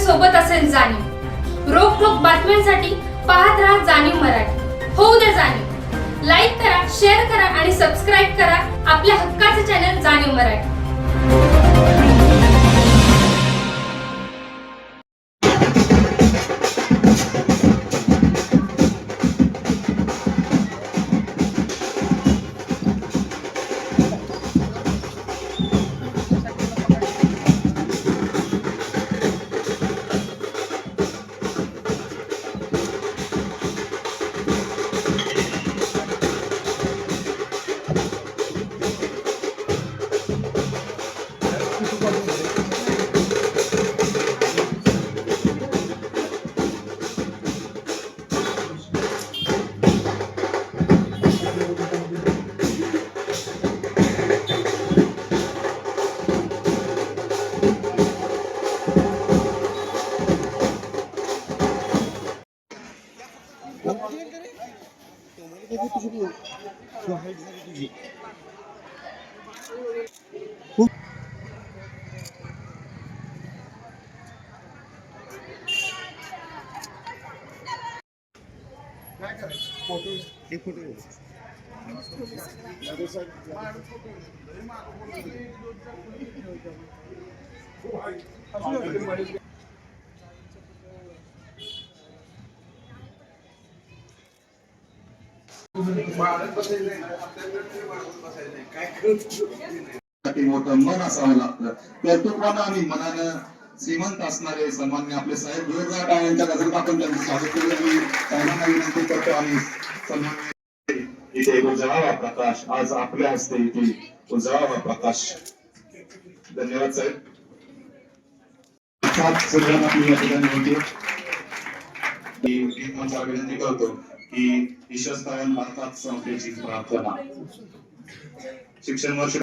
सोबत असेल जाणीव। रोखोक बातम्यांसाठी पाहत राहा जाणीव मराठी। होऊ द्या जाणीव। लाईक करा, शेअर करा आणि सबस्क्राईब करा आपल्या हक्काचे चॅनल जाणीव मराठी। मोठं मन असावं लागतं। कर्तृत्वानं आणि मनानं श्रीमंत असणारे सन्मान्य आपले साहेब जोरदार यांच्या गजरात आपण त्यांचं स्वागत केलं। साहेबांना विनंती करतो आणि सन्मान्य इथे उजळावा प्रकाश आज आपल्या हस्ते इथे उजळावा प्रकाश। धन्यवाद साहेब। सगळ्यांना आपली या ठिकाणी होती विनंती करतो की ईश्वरस्थान भारतात संस्थेची प्रार्थना शिक्षण वर्ष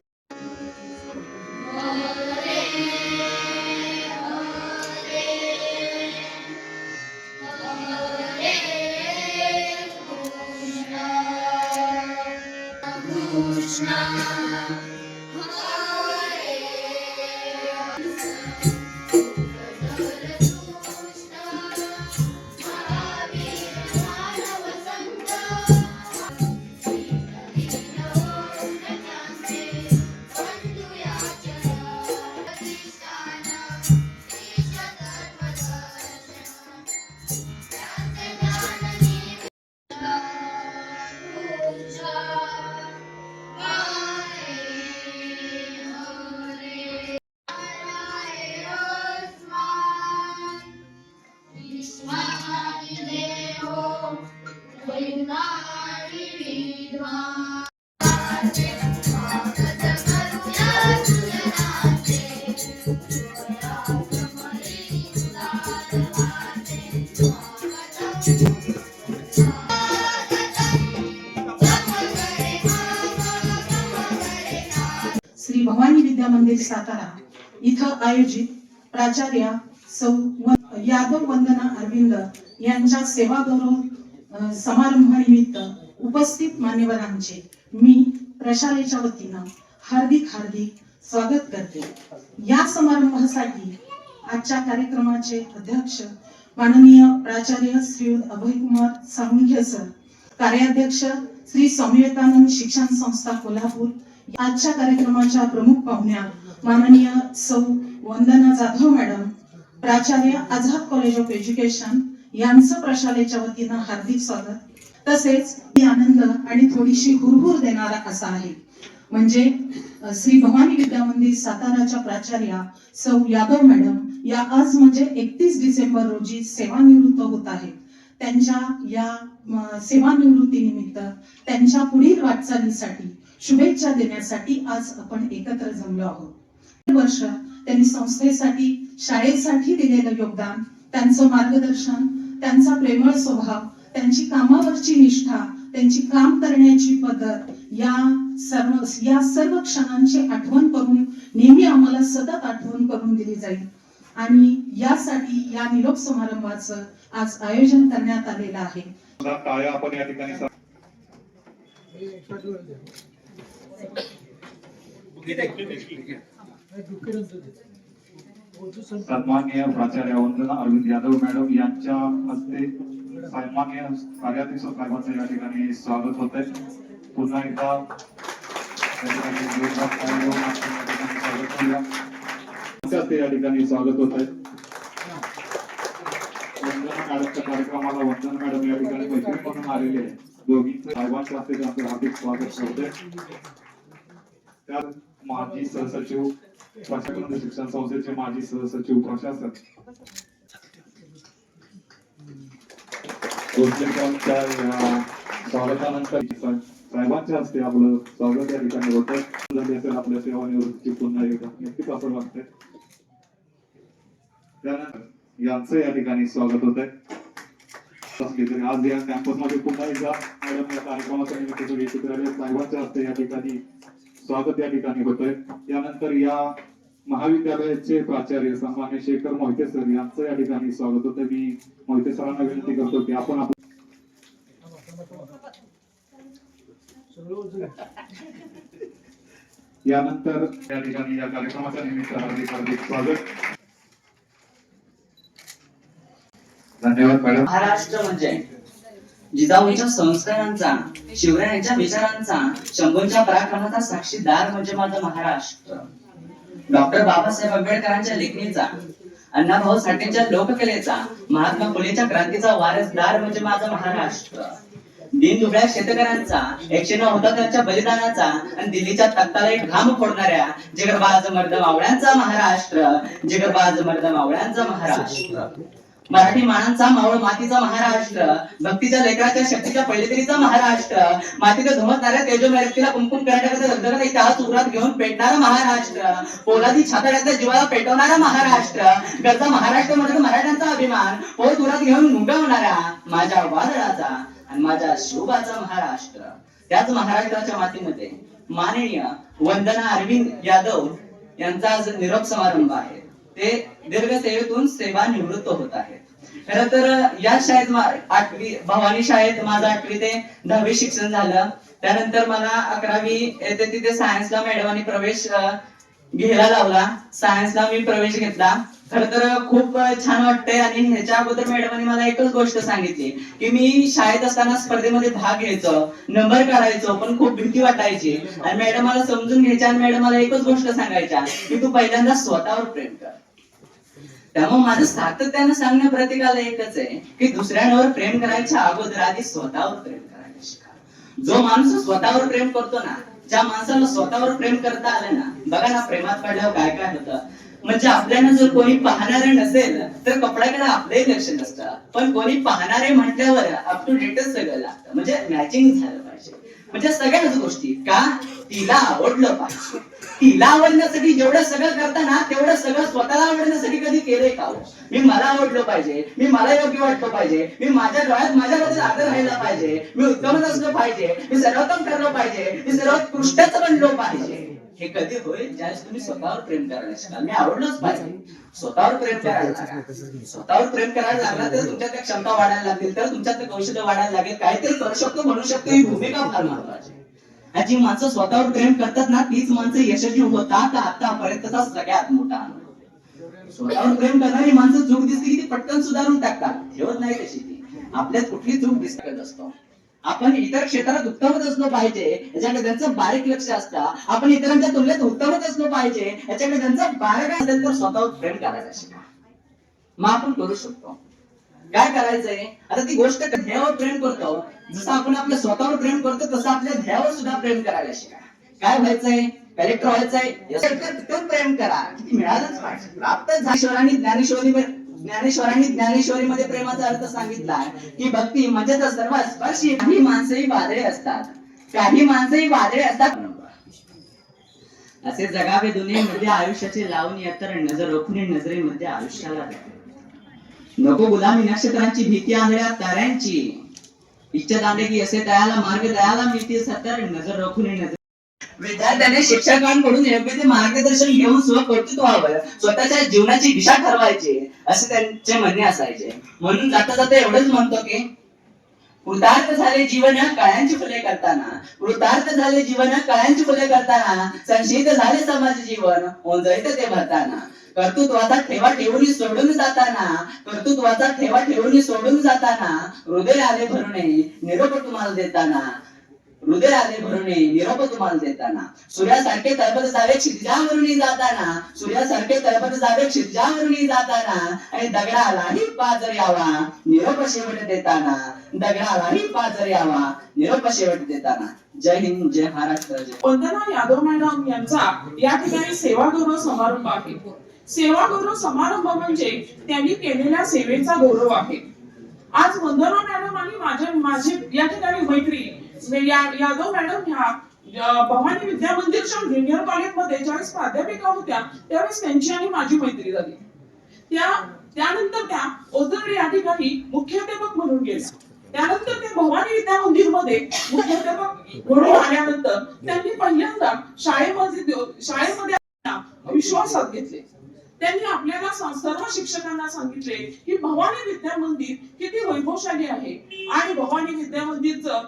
श्री भवानी विद्या मंदिर सातारा इथं आयोजित प्राचार्य सौ यादव वंदना अरविंद यांच्या सेवा गौरव समारंभानिमित्त उपस्थित मान्यवरांचे मी प्रशालेच्या वतीनं हार्दिक स्वागत करते। या समारंभासाठी आजच्या कार्यक्रमाचे अध्यक्ष माननीय प्राचार्य श्री अभयकुमार साळुंखे सर, कार्याध्यक्ष श्री स्वामी विवेकानंद शिक्षण संस्था कोल्हापूर, आजच्या कार्यक्रमाच्या प्रमुख पाहुण्या माननीय सौ वंदना जाधव मॅडम, प्राचार्य आझाद कॉलेज ऑफ एज्युकेशन यांचं प्रशालेच्या वतीनं हार्दिक स्वागत। तसेच आनंद आणि थोडीशी हुरहुर देणारा असा आहे म्हणजे श्री भवानी विद्या मंदिर साताराच्या प्राचार्या सौ यादव मॅडम या आज म्हणजे 31 डिसेंबर रोजी सेवानिवृत्त होत आहेत। त्यांच्या या सेवानिवृत्तीनिमित्त त्यांच्या पुढील वाटचालीसाठी शुभेच्छा देण्यासाठी आज आपण एकत्र जमलो आहोत। वर्ष त्यांनी संस्थेसाठी शाळेसाठी दिलेलं योगदान, त्यांचं मार्गदर्शन, त्यांचा प्रेमळ स्वभाव, त्यांची कामावरची निष्ठा, त्यांची काम करण्याची पद्धत या सर्व क्षणांची आठवण करून नेहमी आम्हाला सतत आठवण करून दिली जाईल आणि यासाठी या निरोप समारंभाचं आज आयोजन करण्यात आलेलं आहे। टाळ्या आपण या ठिकाणी सन्माननीय प्राचार्य वंदना अरविंद यादव मॅडम यांच्या हस्ते सन्माननीय कार्याध्यक्ष साहेबांचं या ठिकाणी स्वागत होत आहे. पुन्हा एकदा या ठिकाणी स्वागत होत आहे. वंदना मॅडमच्या कार्यक्रमाला वंदना मॅडम या ठिकाणी मैत्रीण म्हणून आलेले आहे. दोघींचे साहेबांच्या हस्ते त्यांचं हार्दिक स्वागत करतोय. त्या माजी सहसचिव प्रशासन शिक्षण संस्थेचे माजी सहसचिव प्रशासन गोष्टींच्या स्वागतानंतर साहेबांच्या हस्ते आपलं स्वागत या ठिकाणी होतं. झाली असेल आपल्या सेवानिवृत्तीची पुन्हा एकदा नक्कीच असं वाटतंय. त्यानंतर यांचं या ठिकाणी स्वागत होत आहे. आज या कॅम्पस मध्ये पुन्हा एकदा मॅडम या कार्यक्रमाच्या निमित्ताने एकत्र आले. साहेबांच्या हस्ते या ठिकाणी स्वागत या ठिकाणी होतंय. त्यानंतर या महाविद्यालयाचे प्राचार्य सन्मान्य शेखर मोहिते सर यांचं या ठिकाणी स्वागत होतं. मी मोहिते सरांना विनंती करतो की आपण यानंतर या ठिकाणी या कार्यक्रमाच्या निमित्ताने हार्दिक स्वागत. धन्यवाद मॅडम. महाराष्ट्र म्हणजे जिजाऊंच्या संस्कारांचा, शिवरायांच्या विचारांचा, शंभूंच्या पराक्रमाचा साक्षीदार म्हणजे माझा महाराष्ट्र. डॉक्टर बाबासाहेब आंबेडकरांच्या लेखणीचा, अण्णाभाऊ साठेंच्या लोककलेचा, महात्मा फुलेच्या क्रांतीचा वारसदार म्हणजे माझा महाराष्ट्र. दीनदुबळ्या शेतकऱ्यांचा, 109 हुतात्म्यांच्या बलिदानाचा आणि दिल्लीच्या तख्ताला एक घाम फोडणाऱ्या जिगरबाज मर्द मावळ्यांचा महाराष्ट्र, जिगरबाज मर्द मावळ्यांचा महाराष्ट्र. मराठी मानांचा मावळ मातीचा महाराष्ट्र, भक्तीच्या लेकराच्या शक्तीच्या पैलगिरीचा महाराष्ट्र, मातीला धुमसणाऱ्या तेजोमेरतीला कुंकुम करण्याचा धगधगता इतिहास उरात घेऊन पेटणारा महाराष्ट्र, पोलादी छाताड्याच्या जीवाला पेटवणारा महाराष्ट्र, गरजा महाराष्ट्र म्हणजे मराठ्यांचा अभिमान, पोत उरात घेऊन मुंगवणारा माझ्या वादळाचा आणि माझ्या शोभाचा महाराष्ट्र. त्याच महाराष्ट्राच्या मातीमध्ये माननीय वंदना अरविंद यादव यांचा आज निरोप समारंभ आहे. ते दीर्घ सेवेतून सेवानिवृत्त होत आहेत. खरं तर या शाळेत 8वी भवानी शाळेत माझं 8वी ते 10वी शिक्षण झालं. त्यानंतर मला 11वी येते तिथे सायन्सला मॅडमांनी प्रवेश घ्यायला लावला. सायन्सला मी प्रवेश घेतला. खरं तर खूप छान वाटतंय. आणि ह्याच्या अगोदर मॅडमांनी मला एकच गोष्ट सांगितली की मी शाळेत असताना स्पर्धेमध्ये भाग घ्यायचो, नंबर काढायचो, पण खूप भीती वाटायची. आणि मॅडम मला समजून घ्यायच्या आणि मॅडम मला एकच गोष्ट सांगायच्या की तू पहिल्यांदा स्वतःवर प्रेम कर. त्यामुळे माझं सातत्यानं सांगणं प्रत्येकाला एकच आहे की दुसऱ्यांवर प्रेम करायच्या अगोदर आधी स्वतःवर प्रेम करायला शिका. जो माणूस स्वतःवर प्रेम करतो ना, ज्या माणसाला स्वतःवर प्रेम करता आलं ना, बघा ना प्रेमात पडल्यावर काय काय होतं. म्हणजे आपल्याला जर कोणी पाहणारे नसेल तर कपड्याकडे आपलंही लक्ष नसतं, पण कोणी पाहणारे म्हटल्यावर अप टू डेटच सगळं लागतं. म्हणजे मॅचिंग झालं पाहिजे. म्हणजे सगळ्याच गोष्टी का तिला आवडलं पाहिजे. तिला आवडण्यासाठी जेवढं सगळं करताना तेवढं सगळं स्वतःला आवडण्यासाठी कधी केलंय का? मी मला आवडलं पाहिजे, मी मला योग्य वाटलं पाहिजे, मी माझ्या डोळ्यात माझ्याबद्दल आदर राहिला पाहिजे, मी उत्तमच असलं पाहिजे, मी सर्वोत्तम ठरलो पाहिजे, मी सर्वोत्कृष्टच बनलो पाहिजे. हे कधी होईल ज्यावेळेस तुम्ही स्वतःवर प्रेम करायला शिकाल. मी आवडलोच पाहिजे. स्वतःवर प्रेम करायला लागला. स्वतःवर प्रेम करायला लागला तर तुमच्यात क्षमता वाढायला लागतील, तर तुमच्यात कौशल्य वाढायला लागेल, काहीतरी करू शकतो, म्हणू शकतो. ही भूमिका फार महत्वाची. जी माणसं स्वतःवर प्रेम करतात ना, तीच माणसं यशस्वी होतात. आतापर्यंतचा सगळ्यात मोठा अनुभव. स्वतःवर प्रेम करणारी माणसं चूक दिसली की ती पटकन सुधारून टाकतात, ठेवत नाही तशी ती. आपल्यात कुठली चूक दिसत असतो. आपण इतर क्षेत्रात उत्तमच असलो पाहिजे याच्याकडे त्यांचं बारीक लक्ष असतं. आपण इतरांच्या तुलनेत उत्तमच असलो पाहिजे याच्याकडे त्यांचं बारीक असेल तर स्वतःवर प्रेम करायला शिका. मग आपण करू शकतो. काय करायचंय आता ती गोष्ट ध्येयावर प्रेम करतो. जसं आपण आपल्या स्वतःवर प्रेम करतो तसं आपल्या ध्येयावर सुद्धा प्रेम करायला शिका. काय व्हायचंय? कलेक्टर व्हायचंय, तिथून प्रेम करा. किती मिळालंच पाहिजे. प्राप्त ज्ञानेश्वरांनी ज्ञानेश्वरीमध्ये प्रेमाचा अर्थ सांगितला की भक्ती म्हणजेच सर्वस्पर्शी. काही माणसंही वादळे असतात, काही माणसंही वादळे असतात. असे जगावे दुनियेमध्ये आयुष्याचे लावून तर नजर रोखून नजरेमध्ये आयुष्याला नको गुलामी नक्षत्रांची भीती आंधळ्या ताऱ्यांची. इच्छा दांडे की असे दयाला मार्ग दयाला मिळते सतर नजर रोखून नजर. विद्यार्थ्यांनी शिक्षकांकडून योग्य ते मार्गदर्शन घेऊन स्वकर्तृत्वावर स्वतःच्या जीवनाची दिशा ठरवायची असे त्यांचे म्हणणे असायचे. म्हणून जाता जाता एवढंच म्हणतो की कृतार्थ झाले जीवन काळ्यांची फुले करताना, कृतार्थ झाले जीवन काळ्यांची फुले करताना, संशीत झाले समाज जीवन ओंजळीत ते भरताना. कर्तृत्वाचा ठेवा ठेवून सोडून जाताना, कर्तृत्वाचा ठेवा ठेवून सोडून जाताना, हृदय आले भरुणे निरोप तुम्हाला देताना, हृदय आले भरुणे निरोप तुम्हाला देताना, सूर्यासारखे तळपत जावे क्षितिजावरून जाताना, सूर्यासारखे तळपत जावे क्षितिजावरून जाताना, आणि दगडालाही पाजर यावा निरोप शेवट देताना, दगडालाही पाजर यावा निरोप शेवट देताना. जय हिंद, जय महाराष्ट्र, जय. वंदना यादव मॅडम यांचा या ठिकाणी सेवा गौरव समारंभ आहे. सेवा गौरव समारंभ म्हणजे त्यांनी केलेल्या सेवेचा गौरव आहे. आज वंदना मॅडम आणि माझी या ठिकाणी मैत्री यादव मॅडम ह्या भवानी विद्या मंदिरच्या ज्युनियर कॉलेजमध्ये ज्यावेळेस प्राध्यापिका होत्या त्यावेळेस त्यांची आणि माझी मैत्री झाली. त्यानंतर त्या ओझर या ठिकाणी मुख्याध्यापक म्हणून गेल्या. त्यानंतर ते भवानी विद्या मंदिर मध्ये मुख्याध्यापक म्हणून आल्यानंतर त्यांनी पहिल्यांदा शाळेमध्ये विश्वासात घेतले. त्यांनी आपल्याला सर्व शिक्षकांना सांगितले की भवानी विद्या मंदिर किती वैभवशाली आहे आणि भवानी विद्या मंदिरचं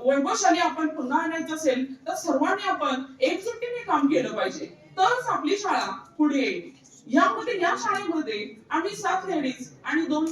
वैभवशाली आपण पुन्हा आणायचं असेल तर सर्वांनी आपण एकजुटीने काम केलं पाहिजे, तरच आपली शाळा पुढे येईल. या शाळेमध्ये आम्ही 7 लेडीज आणि 2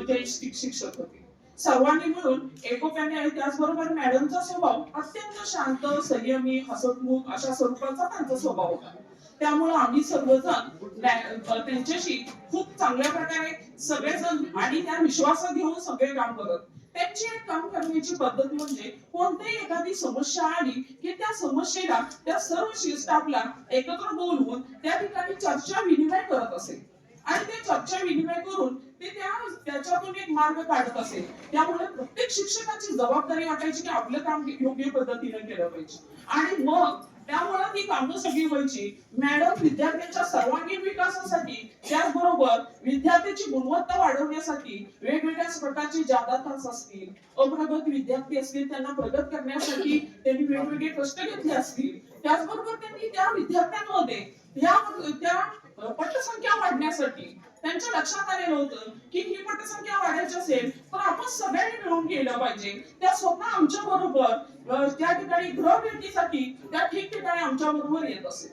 जेंट्स शिक्षक होते. सर्वांनी मिळून एकोप्याने आणि त्याचबरोबर मॅडमचा स्वभाव अत्यंत शांत, संयमी, हसतमुख अशा स्वरूपाचा त्यांचा स्वभाव होता. त्यामुळे आम्ही सर्वजण त्यांच्याशी खूप चांगल्या प्रकारे सगळेजण आणि त्या विश्वासात घेऊन सगळे काम करत. त्यांची एक काम करण्याची पद्धत म्हणजे कोणतीही एखादी समस्या आली की त्या समस्येला त्या सर्व स्टाफला एकत्र बोलवून त्या ठिकाणी चर्चा विनिमय करत असेल आणि ते चर्चा विनिमय करून ते त्याच्यातून एक मार्ग काढत असेल. त्यामुळे प्रत्येक शिक्षकाची जबाबदारी वाटायची की आपलं काम योग्य पद्धतीने केलं पाहिजे आणि मग त्यामुळे ती कामं सगळी व्हायची. मॅडम विद्यार्थ्यांच्या सर्वांगीण विकासासाठी त्याचबरोबर विद्यार्थ्याची गुणवत्ता वाढवण्यासाठी वेगवेगळ्या प्रकारचे जादा तास असतील, अप्रगत विद्यार्थी असतील त्यांना प्रगत करण्यासाठी त्यांनी वेगवेगळे कष्ट घेतले असतील. त्याचबरोबर त्यांनी त्या विद्यार्थ्यांमध्ये त्या पटसंख्या वाढण्यासाठी त्यांच्या लक्षात आलेलं होतं की ही पटसंख्या वाढायची असेल तर आपण सगळ्यांनी मिळून केलं पाहिजे. त्या स्वतः आमच्या बरोबर त्या ठिकाणी गृह भेटीसाठी त्या ठिकठिकाणी आमच्या बरोबर येत असेल.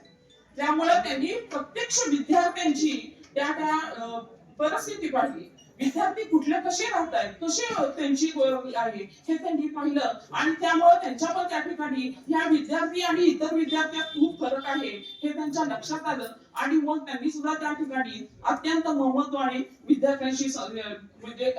त्यामुळे त्यांनी प्रत्यक्ष विद्यार्थ्यांची त्या परिस्थिती पाहिली. विद्यार्थी कुठले कसे राहतात, कसे त्यांची आहे हे त्यांनी पाहिलं आणि त्यामुळे त्यांच्या पण त्या ठिकाणी ह्या विद्यार्थी आणि इतर विद्यार्थ्यात खूप फरक आहे हे त्यांच्या लक्षात आलं आणि मग त्यांनी सुद्धा त्या ठिकाणी अत्यंत महत्त्वाने विद्यार्थ्यांशी म्हणजे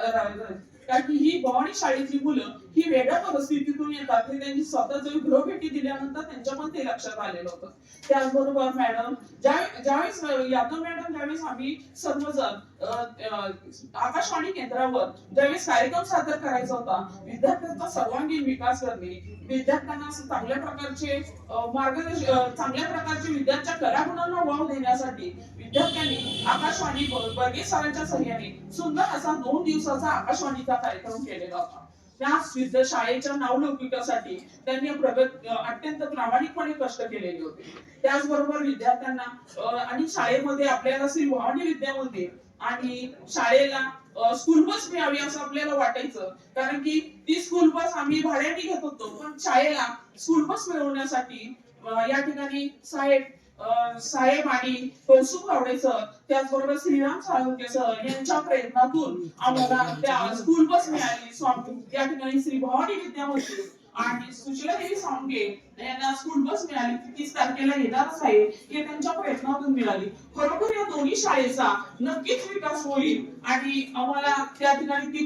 कारण की ही भवानी शाळेतली मुलं ही वेगळ्या परिस्थितीतून येतात हे त्यांनी स्वतः जरी गृहभेटी दिल्यानंतर त्यांच्या पण ते लक्षात आलेलं होतं. त्याचबरोबर मॅडम ज्यावेळेस यादव मॅडम ज्यावेळेस आम्ही सर्वजण आकाशवाणी केंद्रावर ज्यावेळेस कार्यक्रम सादर करायचा होता, विद्यार्थ्यांचा सर्वांगीण विकास करणे, विद्यार्थ्यांना चांगल्या प्रकारचे मार्गदर्शन, चांगल्या प्रकारचे विद्यार्थ्यांच्या कलागुणांना वाव देण्यासाठी विद्यार्थ्यांनी आकाशवाणी बर्गे सरांच्या सहाय्याने सुंदर असा 2 दिवसाचा आकाशवाणीचा कार्यक्रम केलेला होता. त्या शाळेच्या नावलौकिकासाठी त्यांनी अत्यंत प्रामाणिकपणे कष्ट केलेले होते. त्याचबरोबर विद्यार्थ्यांना आणि शाळेमध्ये आपल्याला श्री भवानी विद्या मंदिर आणि शाळेला स्कूल बस मिळावी असं आपल्याला वाटायचं, कारण की ती स्कूल बस आम्ही भाड्याने घेत होतो. पण शाळेला स्कूल बस मिळवण्यासाठी या ठिकाणी साहेब आणि कौसुभ गावडे सर त्याचबरोबर श्रीराम साळुंके सर यांच्या प्रयत्नातून आम्हाला त्या स्कूल बस मिळाली. या ठिकाणी श्री भवानी विद्या मंदिर आणि सुशीलादेवी साळुंके यांना स्कूल बस मिळाली. 30 तारखेला येणारच आहे हे त्यांच्या प्रयत्नातून मिळाली. खरोखर या दोन्ही शाळेचा नक्कीच विकास होईल आणि आम्हाला त्या ठिकाणी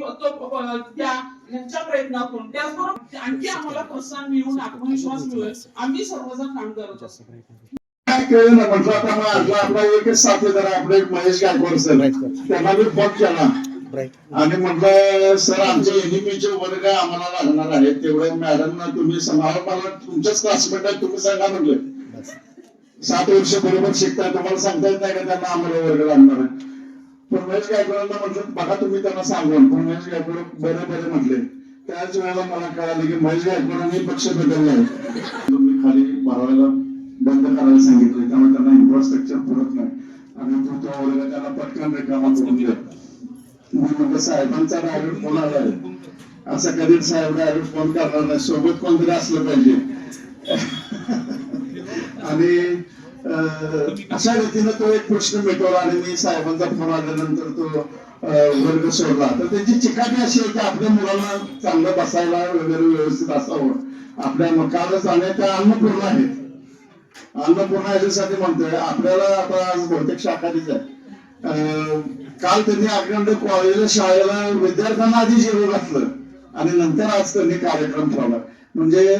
त्यांच्या प्रयत्नातून त्याचबरोबर आणखी आम्हाला प्रोत्साहन मिळून आत्मविश्वास मिळेल. आम्ही सर्वजण काम करत असतो. कळलं ना म्हटलं आता मग आपला एकच साथीदार आपले महेश गायकवाड सर त्यांना मी फोन केला आणि म्हटलं सर आमचे एनिमीचे वर्ग आम्हाला लागणार आहेत तेवढे मॅडम ना तुम्ही समारोपाला तुमच्याच क्लासमेट आहे तुम्ही सांगा म्हटलं 7 वर्ष बरोबर शिकताय तुम्हाला सांगता येत नाही का त्यांना आम्हाला वर्ग लागणार आहे. पण महेश गायकवाडांना म्हटलं बघा तुम्ही त्यांना सांगून पण महेश गायकवाड बरे म्हटले. त्याच वेळेला मला कळालं की महेश गायकवाडांनी पक्ष बदलला आहे. तुम्ही खाली भरावायला बंद करायला सांगितलं त्यामुळे त्यांना इन्फ्रास्ट्रक्चर पुरत नाही आणि तो वर्ग त्याला पटकन रिकामा करून दिला. म्हणजे साहेबांचा डायरेक्ट फोन आला आहे असं कधी साहेब डायरेक्ट फोन करणार नाही, सोबत कोणतरी असलं पाहिजे. आणि अशा रीतीनं तो एक प्रश्न मिटवला आणि मी साहेबांचा फोन आल्यानंतर तो वर्ग सोडला. तर त्याची चिकाटी अशी आहे की आपल्या मुलांना चांगलं बसायला वगैरे व्यवस्थित असावं. आपल्या मकानच आणि त्या अन्नपूर्णा आहेत. अन्नपूर्णा याच्यासाठी म्हणतोय आपल्याला आता आज बहुतेक शाखारीच आहे. काल त्यांनी अखंड कॉलेजला शाळेला विद्यार्थ्यांना आधी जेवण घातलं आणि नंतर आज त्यांनी कार्यक्रम ठेवला. म्हणजे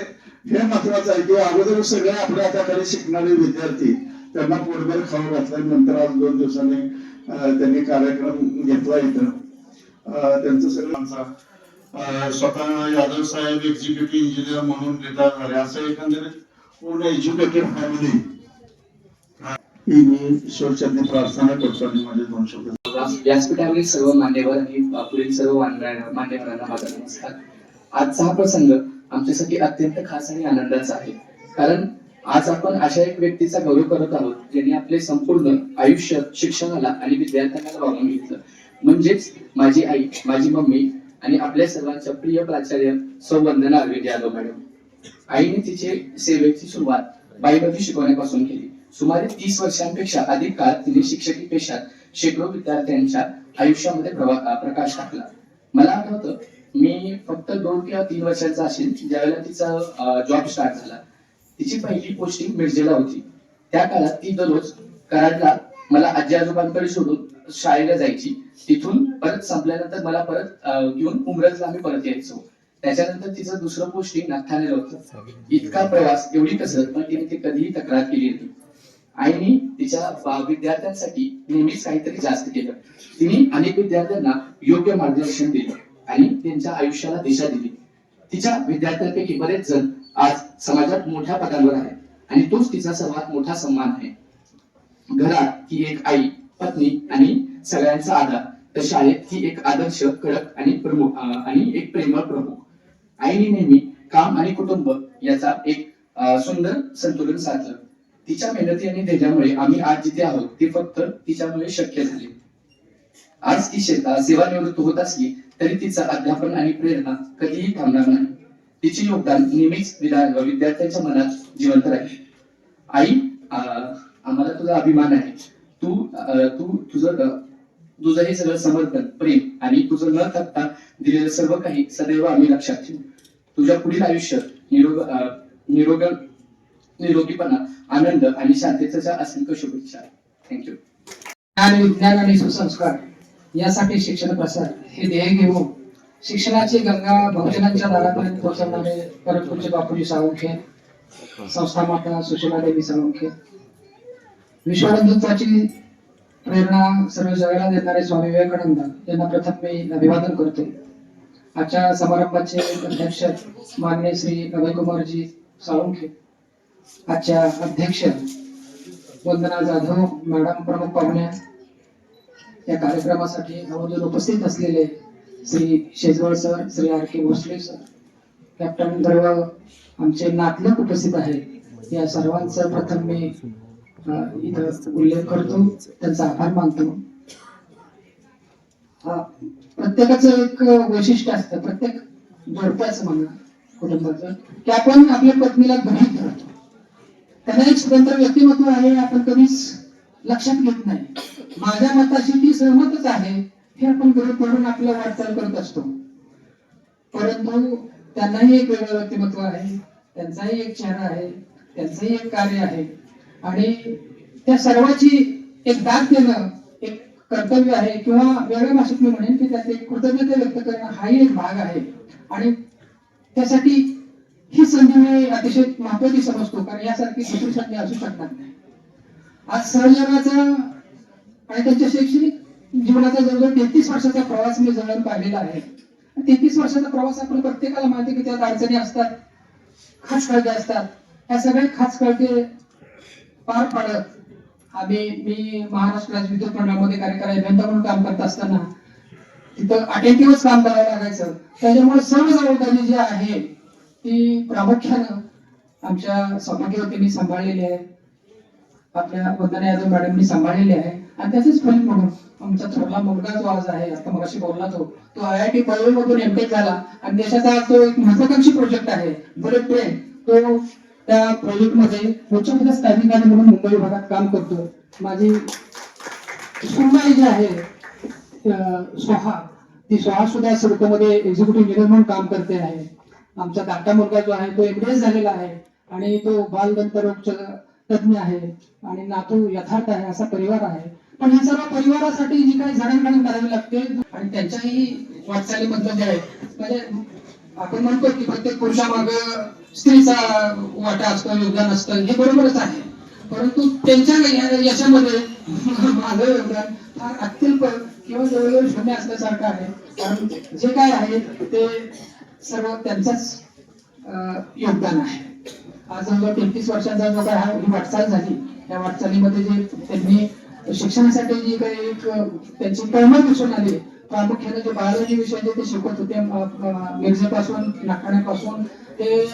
हे महत्वाचं आहे की अगोदर सगळे आपल्या हाताखाली शिकणारे विद्यार्थी त्यांना पोटभर खाऊ घातल्यानंतर आज 2 दिवसांनी त्यांनी कार्यक्रम घेतला इथं. त्यांचं सगळं स्वतः यादव साहेब एक्झिक्युटिव्ह इंजिनियर म्हणून रिटायर झाले. असं एकंदरीत पूर्ण एज्युकेटेड फॅमिली ही मी ईश्वरचरणी प्रार्थना करतो आणि माझे 2 शब्द. व्यासपीठावरील सर्व मान्यवर आणि पुढील सर्व मान्यवरांना माझा नमस्कार. आजचा हा प्रसंग आमच्यासाठी अत्यंत खास आणि आनंदाचा आहे, कारण आज आपण अशा एक व्यक्तीचा गौरव करत आहोत ज्यांनी आपले संपूर्ण आयुष्य शिक्षणाला आणि विद्यार्थ्यांना वाहून घेतलं. म्हणजेच माझी आई, माझी मम्मी आणि आपल्या सर्वांच्या प्रिय प्राचार्य सौ वंदना अरविंद यादव मॅडम. आईने तिचे सेवेची सुरुवात बाईमध्ये शिकवण्यापासून केली. सुमारे 30 वर्षांपेक्षा अधिक काळ तिने शिक्षकी पेशात शेकडो विद्यार्थ्यांच्या आयुष्यामध्ये प्रकाश टाकला. मला आठवतं मी फक्त 2 किंवा 3 वर्षांचा असेल ज्यावेळेला तिचा जॉब स्टार्ट झाला. तिची पहिली पोस्टिंग मिरजेला होती. त्या काळात ती दररोज कराडला मला आजी आजोबांकडे सोडून शाळेला जायची. तिथून परत संपल्यानंतर मला परत घेऊन उमरजला आम्ही परत यायचो. त्याच्यानंतर तिचं दुसरं पोस्टिंग नागठाण्याला होतं. इतका प्रवास, एवढी कसरत, पण तिने ती कधीही तक्रार केली नाही. आईने तिच्या विद्यार्थ्यांसाठी नेहमीच काहीतरी जास्त केलं. तिने अनेक विद्यार्थ्यांना योग्य मार्गदर्शन दिलं आणि त्यांच्या आयुष्याला दिशा दिली. तिच्या विद्यार्थ्यांपैकी बरेच जण आज समाजात मोठ्या पदांवर आहेत आणि तोच तिचा सर्वात मोठा सन्मान आहे. घरात ही एक आई, पत्नी आणि सगळ्यांचा आधार, तर शाळेत ही एक आदर्श, कडक आणि प्रमुख आणि एक प्रेमळ प्रमुख. आईने नेहमी काम आणि कुटुंब याचा एक सुंदर संतुलन साधलं. तिच्या मेहनती आणि ध्येयामुळे आम्ही आज जिथे आहोत ते फक्त तिच्यामुळे शक्य झाले. आज ती सेवानिवृत्त होत असली तरी तिचं अध्यापन आणि प्रेरणा कधीही थांबणार नाही. तिचे योगदान नेहमीच विद्यार्थ्यांच्या मनात जिवंत राहील. आई, आम्हाला तुझा अभिमान आहे. तुझं हे सगळं समर्पण, प्रेम आणि तुझं न थकता दिलेलं सर्व काही सदैव आम्ही लक्षात ठेवू. तुझ्या पुढील आयुष्यात निरोगीपणा, आनंद आणि शांततेच्या असंख्य शुभेच्छा. थँक्यू. ज्ञान, विज्ञान आणि सुसंस्कार यासाठी शिक्षण प्रसार हे ध्येय घेऊन शिक्षणाची गंगा बहुजनांच्या दारापर्यंत पोहोचवणारे परमपूज्य बापूजी साळुंखे, संस्थामाता सुशीलादेवी साळुंखे, विश्वबंधुत्वाची प्रेरणा सर्व जगाला देणारे स्वामी विवेकानंद यांना प्रथम मी अभिवादन करतो. आजच्या समारंभाचे अध्यक्ष माननीय श्री अभयकुमारजी साळुंखे, आजच्या अध्यक्ष वंदना जाधव मॅडम, प्रमुख पाहुण्या, या कार्यक्रमासाठी आवर्जून उपस्थित असलेले श्री शेजवळ सर, श्री आर के भोसले सर, कॅप्टन सर्व आमचे नातलग उपस्थित आहेत. या सर्वांचा प्रथम मी इथं उल्लेख करतो, त्यांचा आभार मानतो. प्रत्येकाचं एक वैशिष्ट्य असतं, प्रत्येक जोडप्याचं म्हणा कुटुंबाचं, की आपण आपल्या पत्नीला गृहीत धरतो. त्यांना एक स्वतंत्र व्यक्तिमत्व आहे, आपण कधीच लक्षात घेत नाही. माझ्या मताशी ती सहमतच आहे हे आपण गृहीत धरून आपलं वाटचाल करत असतो. परंतु त्यांनाही एक वेगळं व्यक्तिमत्व आहे, त्यांचाही एक चेहरा आहे, त्यांचंही एक कार्य आहे आणि त्या सर्वाची एक दाद देणं एक कर्तव्य आहे, किंवा वेगळ्या भाषेत मी म्हणेन की त्यात एक कृतज्ञता व्यक्त करणं हाही एक भाग आहे. आणि त्यासाठी ही संधी मी अतिशय महत्वाची समजतो, कारण यासारखी दुसरी संधी असू शकणार नाही. आज सहजनाचा आणि त्यांच्या शैक्षणिक जीवनाचा जवळजवळ 33 वर्षाचा प्रवास मी जवळ पाहिलेला आहे. 33 वर्षाचा प्रवास आपण प्रत्येकाला माहिती की त्यात अडचणी असतात, खास कळते असतात. ह्या सगळे खास कळते पार पाडत मी महाराष्ट्र राज्य विद्युत मंडळामध्ये कार्यकारी अभियंता म्हणून काम करत असताना तिथं अटेंटिव्हच काम करायला लागायचं. त्याच्यामुळे सर्व जबाबदारी जी आहे ती प्रामुख्यानं आमच्या सौभाग्यवतींनी सांभाळलेली आहे, आपल्या वंदना यादव मॅडमनी सांभाळलेली आहे. आणि त्याचेच फलित म्हणून आमचा थोरला मुलगा जो आज आहे, आता मगाशी बोलला तो IIT पनवेल मधून MTech झाला आणि देशाचा तो एक महत्वाकांक्षी प्रोजेक्ट आहे बुलेट ट्रेन, तो त्या प्रोजेक्टमध्ये उच्चपदस्थ अधिकारी म्हणून मुंबई विभागात काम करतो. माझी सुनबाई जी आहे सोहा, ती सोहा सुद्धा सिडकोमध्ये एक्झिक्युटिव्ह इंजिनियर म्हणून काम करते आहे. आमचा धाकटा मुलगा जो आहे तो MBS झालेला आहे आणि तो बालदंतरोग तज्ञ आहे आणि नातू यथार्थ आहे. असा परिवार आहे. पण या सर्व परिवारासाठी जी काही जडणघडण करावी लागते आणि त्यांच्याही वाटचालीमधलं जे आहे, म्हणजे आपण म्हणतो की प्रत्येक पुरुषामागे स्त्रीचा वाटा असतो, योगदान असतं, हे बरोबरच आहे. परंतु त्यांच्या याच्यामध्ये माझं योगदान फार अत्यल्प किंवा जवळजवळ शून्य असल्यासारखं आहे. कारण जे काय आहे ते सर्व त्यांचंच योगदान आहे. आज जवळजवळ 33 वर्षांचा जो काय ही वाटचाल झाली, या वाटचालीमध्ये जे त्यांनी शिक्षणासाठी जी काही एक त्यांची तळमळ दिसून आली, प्रामुख्याने जे बायोलॉजी विषय जे ते शिकवत होते मिरजेपासून नागठाण्यापासून ते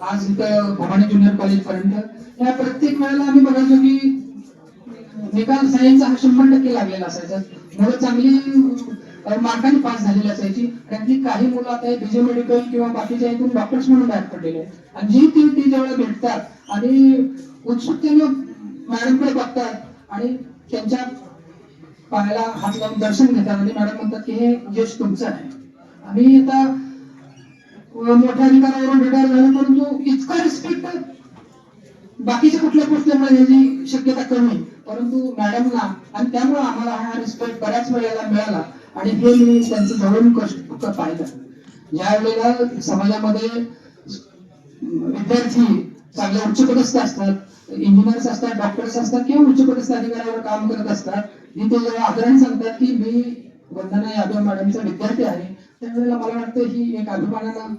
आज इथं भवानी ज्युनियर कॉलेज पर्यंत, या प्रत्येक वेळेला आम्ही बघायचो की निकाल सायन्स हा 100% लागलेला असायचा. मुलं चांगली मार्काने पास झालेली असायची. त्यातली काही मुलं आता BJ मेडिकल किंवा बाकीच्या इथून डॉक्टर्स म्हणून बाहेर पडलेले आहेत. आणि जी ती ज्यावेळेला भेटतात आणि उत्सुकतेने मॅडमकडे बघतात आणि त्यांच्या पायाला हात लावून दर्शन घेतात आणि मॅडम म्हणतात की हे यश तुमचं आहे. आम्ही आता मोठ्या अधिकारावरून रिटायर झालो, परंतु इतका रिस्पेक्ट बाकीच्या कुठल्या गोष्टीमुळे याची शक्यता कमी, परंतु मॅडमला आणि त्यामुळे आम्हाला हा रिस्पेक्ट बऱ्याच वेळेला मिळाला. आणि हे मी त्यांचं जवळून कष्ट पाहिलं. ज्या वेळेला समाजामध्ये विद्यार्थी चांगले उच्चपदस्थ असतात, इंजिनियर्स असतात, डॉक्टर्स असतात किंवा उच्चपदस्थ अधिकाऱ्यावर काम करत असतात, जिथे जेव्हा आदराने सांगतात की मी वंदना यादव मॅडमचा विद्यार्थी आहे, त्यावेळेला मला वाटतं ही एक अभिमानानं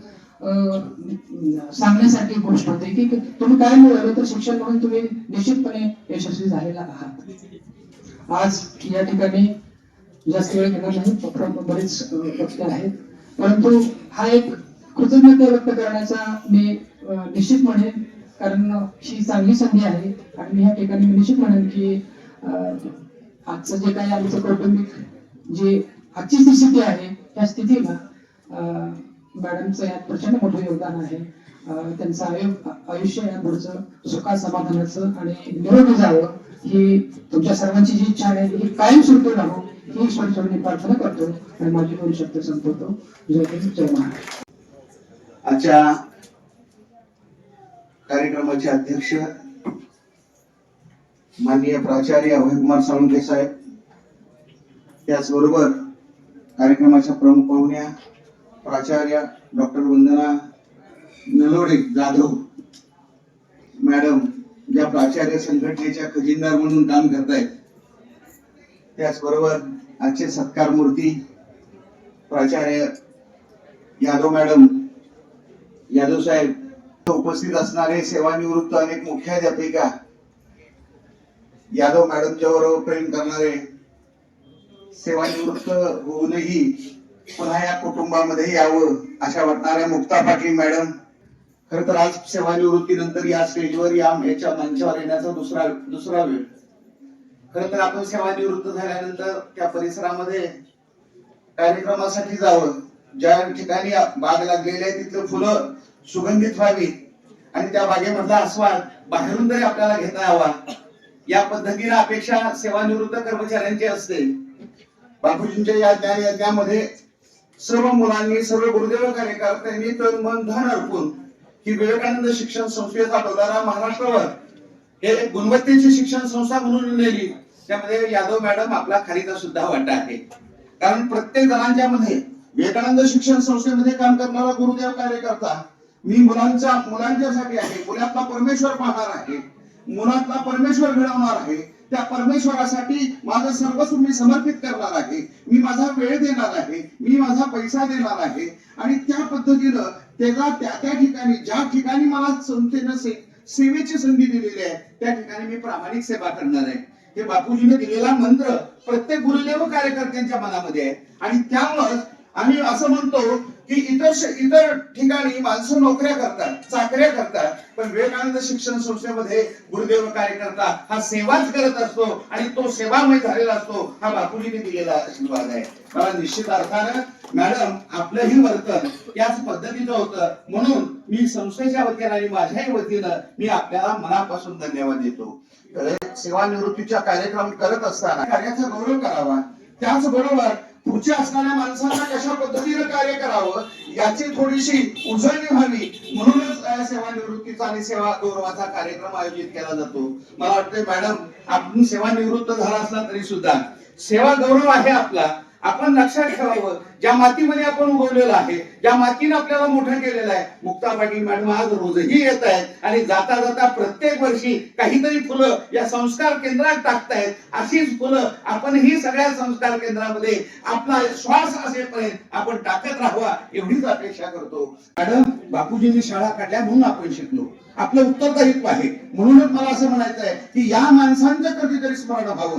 सांगण्यासारखी गोष्ट होते की तुम्ही काय मिळवलं तर शिक्षण म्हणून तुम्ही निश्चितपणे यशस्वी झालेला आहात. आज या ठिकाणी जास्त वेळ घेणार नाही, बरेच वक्ते आहेत, परंतु हा एक कृतज्ञता व्यक्त करण्याचा मी निश्चित म्हणेन, कारण ही चांगली संधी आहे. आणि मी या ठिकाणी निश्चित म्हणेन की आजचं जे काही आमचं कौटुंबिक जी आजची जी स्थिती आहे त्या स्थितीला मॅडमचं यात प्रचंड मोठं योगदान आहे. त्यांचं आयुष्य या पुढचं सुखा समाधानाचं आणि निरोगी जावं ही तुमच्या सर्वांची जी इच्छा आहे ही कायम सुरू राहो ही ईश्वरचरणी प्रार्थना करतो आणि माझे 2 शब्द संपवतो. जय हिंद, जय महाराष्ट्र. आजच्या कार्यक्रमाचे अध्यक्ष माननीय प्राचार्य अभयकुमार साळुंखे साहेब, त्याचबरोबर कार्यक्रमाच्या प्रमुख पाहुण्या प्राचार्य डॉक्टर वंदना नलोडे जाधव मॅडम, ज्या प्राचार्य संघटनेच्या खजिनदार म्हणून काम करतायत, त्याचबरोबर आजचे सत्कार मूर्ती प्राचार्य यादव मॅडम, यादव साहेब, उपस्थित असणारे सेवानिवृत्त अनेक मुख्याध्यापिका, यादव मॅडमच्यावर प्रेम करणारे, सेवानिवृत्त होऊनही पुन्हा या कुटुंबामध्ये यावं अशा वाटणाऱ्या मुक्ता पाटील मॅडम, खर तर आज सेवानिवृत्तीनंतर या स्टेजवर याच्या मंचावर येण्याचा दुसरा वेळ. खर तर आपण सेवानिवृत्त झाल्यानंतर त्या परिसरामध्ये कार्यक्रमासाठी जावं, ज्या ठिकाणी बाग लागलेली आहे तिथलं फुलं सुगंधित व्हावी आणि त्या बागेमधला आस्वाद बाहेरून तरी आपल्याला घेता यावा, या पद्धतीने अपेक्षा सेवानिवृत्त कर्मचाऱ्यांची असते. बापूजींच्या या यज्ञामध्ये सर्व मुलांनी, सर्व गुरुदेव कार्यकर्त्यांनी तन मन धन अर्पून ही विवेकानंद शिक्षण संस्थेचा डोलारा महाराष्ट्रावर हे गुणवत्तेची शिक्षण संस्था म्हणून नेली. त्यामध्ये यादव मॅडम आपला खालीचा सुद्धा वाटा आहे. कारण प्रत्येक जणांच्या मध्ये विवेकानंद शिक्षण संस्थेमध्ये काम करणारा गुरुदेव कार्यकर्ता मी मुलांच्यासाठी आहे, मुलातला परमेश्वर पाहणार आहे, मुलातला परमेश्वर घडवणार आहे, त्या परमेश्वरासाठी माझं सर्वस्व मी समर्पित करणार आहे, मी माझा वेळ देणार आहे, मी माझा पैसा देणार आहे आणि त्या पद्धतीनं त्या ठिकाणी ज्या ठिकाणी मला संस्थेनं सेवेची संधी दिलेली आहे त्या ठिकाणी मी प्रामाणिक सेवा करणार आहे. हे बापूजीने दिलेला मंत्र प्रत्येक गुरुदेव कार्यकर्त्यांच्या मनामध्ये आहे आणि त्यामुळे आम्ही असं म्हणतो की इतर ठिकाणी माणसं नोकऱ्या करतात, चाकऱ्या करतात, पण विवेकानंद शिक्षण संस्थेमध्ये गुरुदेव कार्यकर्ता हा सेवाच करत असतो आणि तो सेवामय झालेला असतो. हा बापूजीने दिलेला आशीर्वाद आहे. मला निश्चित अर्थानं मॅडम आपलंही वर्तन याच पद्धतीचं होतं, म्हणून मी संस्थेच्या वतीनं आणि माझ्याही वतीनं मी आपल्याला मनापासून धन्यवाद देतो. सेवानिवृत्तीचा कार्यक्रम करत असताना कार्याचा गौरव करावा, त्याचबरोबर पुढच्या असणाऱ्या माणसांना कशा पद्धतीने कार्य करावं याची थोडीशी उजळणी व्हावी म्हणूनच सेवानिवृत्तीचा आणि सेवा गौरवाचा कार्यक्रम आयोजित केला जातो. मला वाटतं मॅडम, आपण सेवानिवृत्त झाला असला तरी सुद्धा सेवा गौरव आहे आपला. आपण लक्षात ठेवावं, ज्या मातीमध्ये आपण उगवलेलं आहे, ज्या मातीने आपल्याला मोठं केलेलं आहे. मुक्ता पाटील मॅडम आज रोजही येत आहेत आणि जाता जाता प्रत्येक वर्षी काहीतरी फुलं या संस्कार केंद्रात टाकतायत. अशीच फुलं आपणही सगळ्या संस्कार केंद्रामध्ये आपला श्वास असेपर्यंत आपण टाकत राहावा एवढीच अपेक्षा करतो. मॅडम, बापूजींनी शाळा काढल्या म्हणून आपण शिकलो, आपलं उत्तरदायित्व आहे. म्हणूनच मला असं म्हणायचं आहे की या माणसांचं कधीतरी स्मरण व्हावं.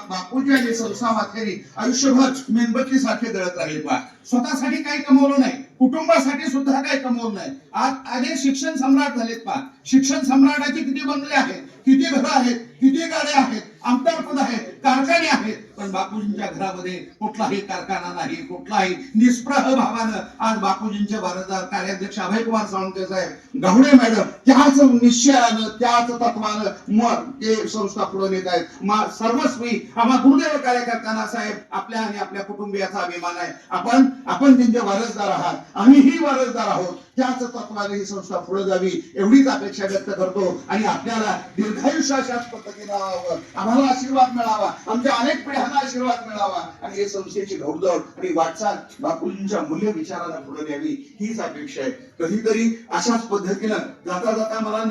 बापूजी आणि संस्था माथेरी आयुष्यभर मेणबत्ती सारखे जळत राहिले पहा. स्वतःसाठी काही कमवलं नाही, कुटुंबासाठी सुद्धा काही कमवलं नाही. आज अनेक शिक्षण सम्राट झालेत पहा. शिक्षण सम्राटाचे किती बंगले आहेत, किती घरं आहेत, किती गाड्या आहेत, आमदारपद आहेत, कारखाने आहेत. पण बापूजींच्या घरामध्ये कुठलाही कारखाना नाही, कुठलाही निष्प्रह भावानं आज बापूजींचे वारसदार कार्याध्यक्ष अभयकुमार सावंत साहेब, गावडे मॅडम त्याच निश्चयानं त्याच तत्वानं मग ते संस्था पुढे नेत आहेत. सर्वस्वी आम्हा गुरुदेव कार्यकर्त्यांना साहेब आपल्या आणि आपल्या कुटुंबियाचा अभिमान आहे. आपण त्यांचे वारसदार आहात, आम्हीही वारसदार आहोत. त्याच तत्वाने ही संस्था पुढे जावी एवढीच अपेक्षा व्यक्त करतो आणि आपल्याला दीर्घायुष्य अशाच पद्धतीने राहावं, आम्हाला आशीर्वाद मिळावा, आमच्या अनेक पिढ्यांना आशीर्वाद मिळावा आणि या संस्थेची घौडदौड आणि वाटचाल बापूजींच्या मूल्य विचाराला पुढे न्यावी हीच अपेक्षा आहे. कधीतरी अशाच पद्धतीनं जाता जाता मला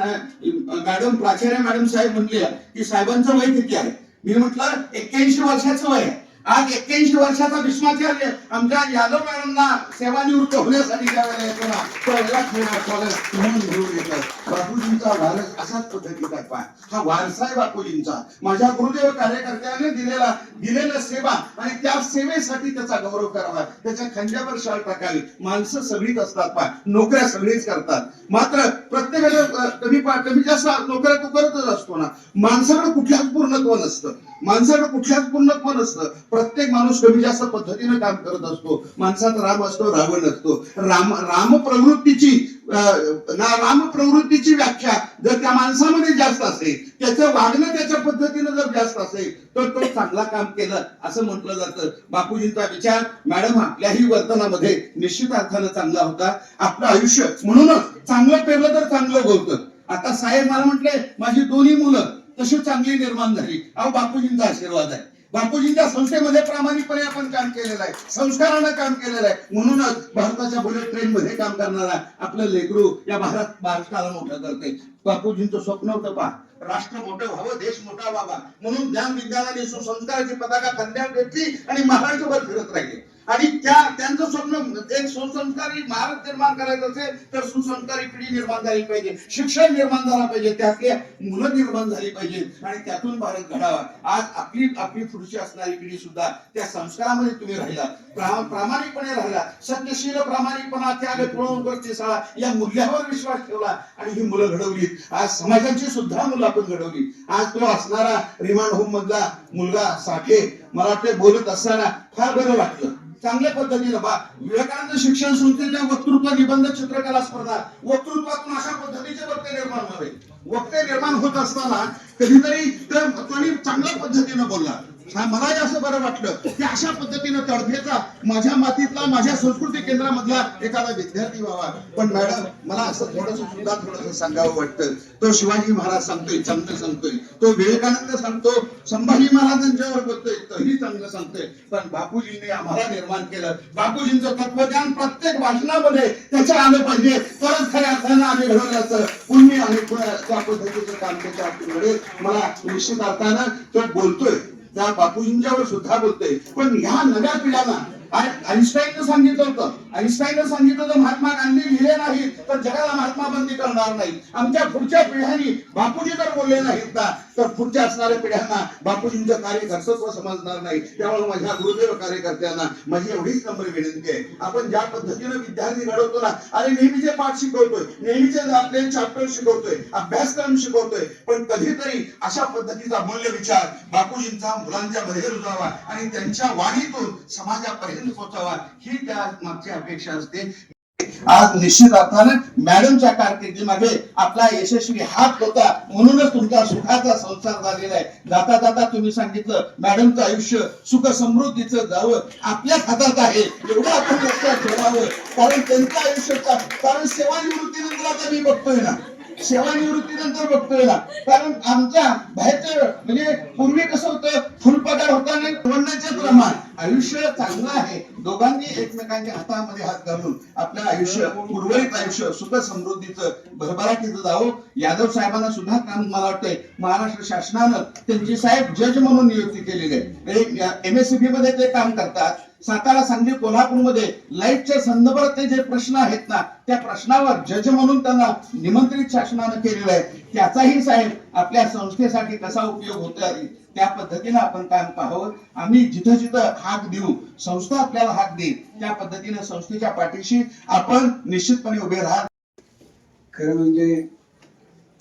मॅडम प्राचार्य मॅडम साहेब म्हणले की साहेबांचं वय किती आहे. मी म्हटलं 81 वर्षाचं वय आहे. आज 81 वर्षाचा भीष्माचार्य आमच्या यादव मॅडमना सेवानिवृत्त होण्यासाठी ज्यावेळेला येतो ना म्हणून घेऊन येतात. बापूजींचा वारस अशाच पद्धतीचा आहे. हा वारसा आहे बापूजींचा. माझ्या गुरुदेव कार्यकर्त्याने दिलेला सेवा आणि त्या सेवेसाठी त्याचा गौरव करावा, त्याच्या खांद्यावर शाल टाकावी. माणसं सगळीच असतात पहा, नोकऱ्या सगळीच करतात. मात्र प्रत्येकाला कमी जास्त नोकऱ्या तो करतच असतो ना. माणसाकडे कुठल्याच पूर्णत्व नसतं, माणसाकडे कुठल्याच पूर्णत्व नसतं. प्रत्येक माणूस कमी जास्त पद्धतीने काम करत असतो. माणसात राम असतो, रावण असतो. राम प्रवृत्तीची व्याख्या जर त्या माणसामध्ये जास्त असेल, त्याचं वागणं त्याच्या पद्धतीने जर जास्त असेल तर तो चांगला काम केलं असं म्हटलं जातं. बापूजींचा विचार मॅडम आपल्याही वर्तनामध्ये निश्चित अर्थानं चांगला होता. आपलं आयुष्य म्हणूनच चांगलं पेरलं तर चांगलं बोलतं. आता साहेब मला म्हटले माझी दोन्ही मुलं तशी चांगली निर्माण झाली. अहो बापूजींचा आशीर्वाद आहे. बापूजींच्या संस्थेमध्ये प्रामाणिकपणे आपण काम केलेलं आहे, संस्कारानं काम केलेलं आहे. म्हणूनच भारताच्या बुलेट ट्रेन मध्ये काम करणारा आपलं लेकरू या महाराष्ट्राला मोठं करते. बापूजींचं स्वप्न होतं पहा, राष्ट्र मोठं व्हावं, देश मोठा व्हावा. म्हणून ज्ञान विज्ञानाने सुसंस्काराची पताका खांद्यावर घेतली आणि महाराष्ट्रभर फिरत राहिले. आणि त्यांचं स्वप्न एक सुसंस्कारी भारत निर्माण करायचं असेल तर सुसंस्कारी पिढी निर्माण झाली पाहिजे, शिक्षण निर्माण झालं पाहिजे, त्यातले मुलं निर्माण झाली पाहिजेत आणि त्यातून भारत घडावा. आज आपली पुढची असणारी पिढी सुद्धा त्या संस्कारामध्ये तुम्ही राहिला, प्रामाणिकपणे राहिला, सत्यशील प्रामाणिकपणा, त्याग, प्रवृत्ती शाळा या मूल्यावर विश्वास ठेवला आणि ही मुलं घडवली. आज समाजाची सुद्धा मुलं आपण घडवली. आज तो असणारा रिमांड होम मधला मुलगा साठे मला वाटतं बोलत असताना फार बरं वाटलं. चांगल्या पद्धतीने विवेकानंद शिक्षण संस्थेच्या वक्तृत्व निबंध चित्रकला स्पर्धा, वक्तृत्वातून अशा पद्धतीचे वक्ते निर्माण व्हावे. वक्ते निर्माण होत असताना कधीतरी तर चांगल्या पद्धतीने बोलला. मला असं बरं वाटलं की अशा पद्धतीनं तडफेचा माझ्या मातीतला, माझ्या संस्कृती केंद्रामधला एखादा विद्यार्थी व्हावा. पण मॅडम मला असं थोडंसं सांगावं वाटतं. तो शिवाजी महाराज सांगतोय चांगलं सांगतोय, तो विवेकानंद सांगतो, संभाजी महाराजांच्यावर बोलतोय तरी चांगलं सांगतोय. पण बापूजींनी आम्हाला निर्माण केलं. बापूजींचं तत्वज्ञान प्रत्येक भाषणामध्ये त्याच्या आलं पाहिजे, तरच खऱ्या अर्थानं आम्ही घडवल्याचं पुण्य आणि त्या पद्धतीचं काम त्याच्या घडेल. मला निश्चित अर्थानं तो बोलतोय, त्या बापूजींच्यावर सुद्धा बोलतोय. पण ह्या नव्या पिढ्यांना आईन्स्टाईननं सांगितलं होतं महात्मा गांधी लिहिले नाही तर जगाला महात्मा बंदी करणार नाही. आमच्या पुढच्या पिढ्यांनी बापूजी जर बोलले नाहीत ना तर पुढच्या असणाऱ्या पिढ्यांना बापूजींचं कार्य कर्तृत्व समजणार नाही. त्यामुळे माझ्या गुरुदेव कार्यकर्त्यांना माझी एवढीच नम्र विनंती आहे, आपण ज्या पद्धतीने विद्यार्थी घडवतो ना, आणि नेहमीचे पाठ शिकवतोय, नेहमीचे आपले चॅप्टर शिकवतोय, अभ्यासक्रम शिकवतोय, पण कधीतरी अशा पद्धतीचा मूल्य विचार बापूजींचा मुलांच्या मध्ये रुजावा आणि त्यांच्या वाणीतून समाजापर्यंत पोहोचावा ही त्या मागची अपेक्षा असते. आज निश्चित अर्थानं मॅडमच्या कारकिर्दीमागे आपला यशस्वी हात होता, म्हणूनच तुमचा सुखाचा संसार झालेला आहे. जाता जाता तुम्ही सांगितलं मॅडमचं आयुष्य सुख समृद्धीचं जावं आपल्या हातात आहे, एवढं आपण लक्षात ठेवावं. कारण त्यांच्या आयुष्याचा, कारण सेवानिवृत्तीनंतर आता मी बघतोय ना, सेवानिवृत्तीनंतर बघतोय ना, कारण आमच्या बाहेरचं म्हणजे पूर्वी कसं होतं, फुल पगार होता नाही, बोलण्याचे प्रमाण. आयुष्य चांगलं आहे, दोघांनी एकमेकांच्या हातामध्ये हात घालून आपलं आयुष्य, उर्वरित आयुष्य सुख समृद्धीचं भरभराटीचं जावं. यादव साहेबांना सुद्धा काम मला वाटतंय महाराष्ट्र शासनानं त्यांची साहेब जज म्हणून नियुक्ती केलेली आहे. MSCB मध्ये ते काम करतात. सातारा, सांगली, कोल्हापूरमध्ये लाईटच्या संदर्भात ते जे प्रश्न आहेत ना, त्या प्रश्नावर जज म्हणून त्यांना निमंत्रित शासनानं केलेलं आहे. त्याचाही साहेब आपल्या संस्थेसाठी कसा उपयोग होतो आहे त्या पद्धतीने आपण काम पाहावं. आम्ही जिथं जिथं हाक देऊ, संस्था आपल्याला हाक देईल, त्या पद्धतीने संस्थेच्या पाठीशी आपण निश्चितपणे उभे राहा. खरं म्हणजे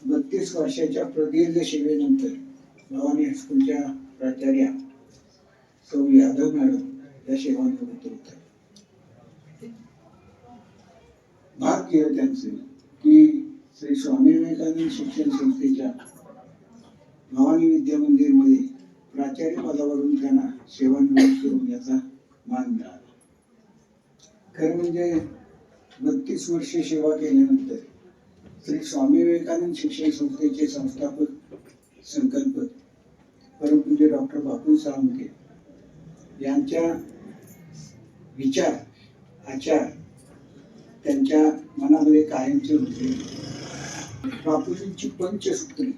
32 वर्षाच्या प्रदीर्घ सेवेनंतर भवानी हायस्कूलच्या प्राचार्या सौ यादव मॅडम या सेवानिवृत्त होत्या. भाग्य त्यांचे की श्री स्वामी विवेकानंद शिक्षण संस्थेच्या भवानी विद्या मंदिर मध्ये प्राचार्य पदावरून त्यांना सेवानिवृत्त होण्याचा मान मिळाला. खरं म्हणजे 32 वर्षे सेवा केल्यानंतर श्री स्वामी विवेकानंद शिक्षण संस्थेचे संस्थापक संकल्प परमपूज्य डॉक्टर बापू साळुंखे यांच्या विचार, आचार त्यांच्या मनामध्ये कायमचे होते. बापूजींची पंचसूत्री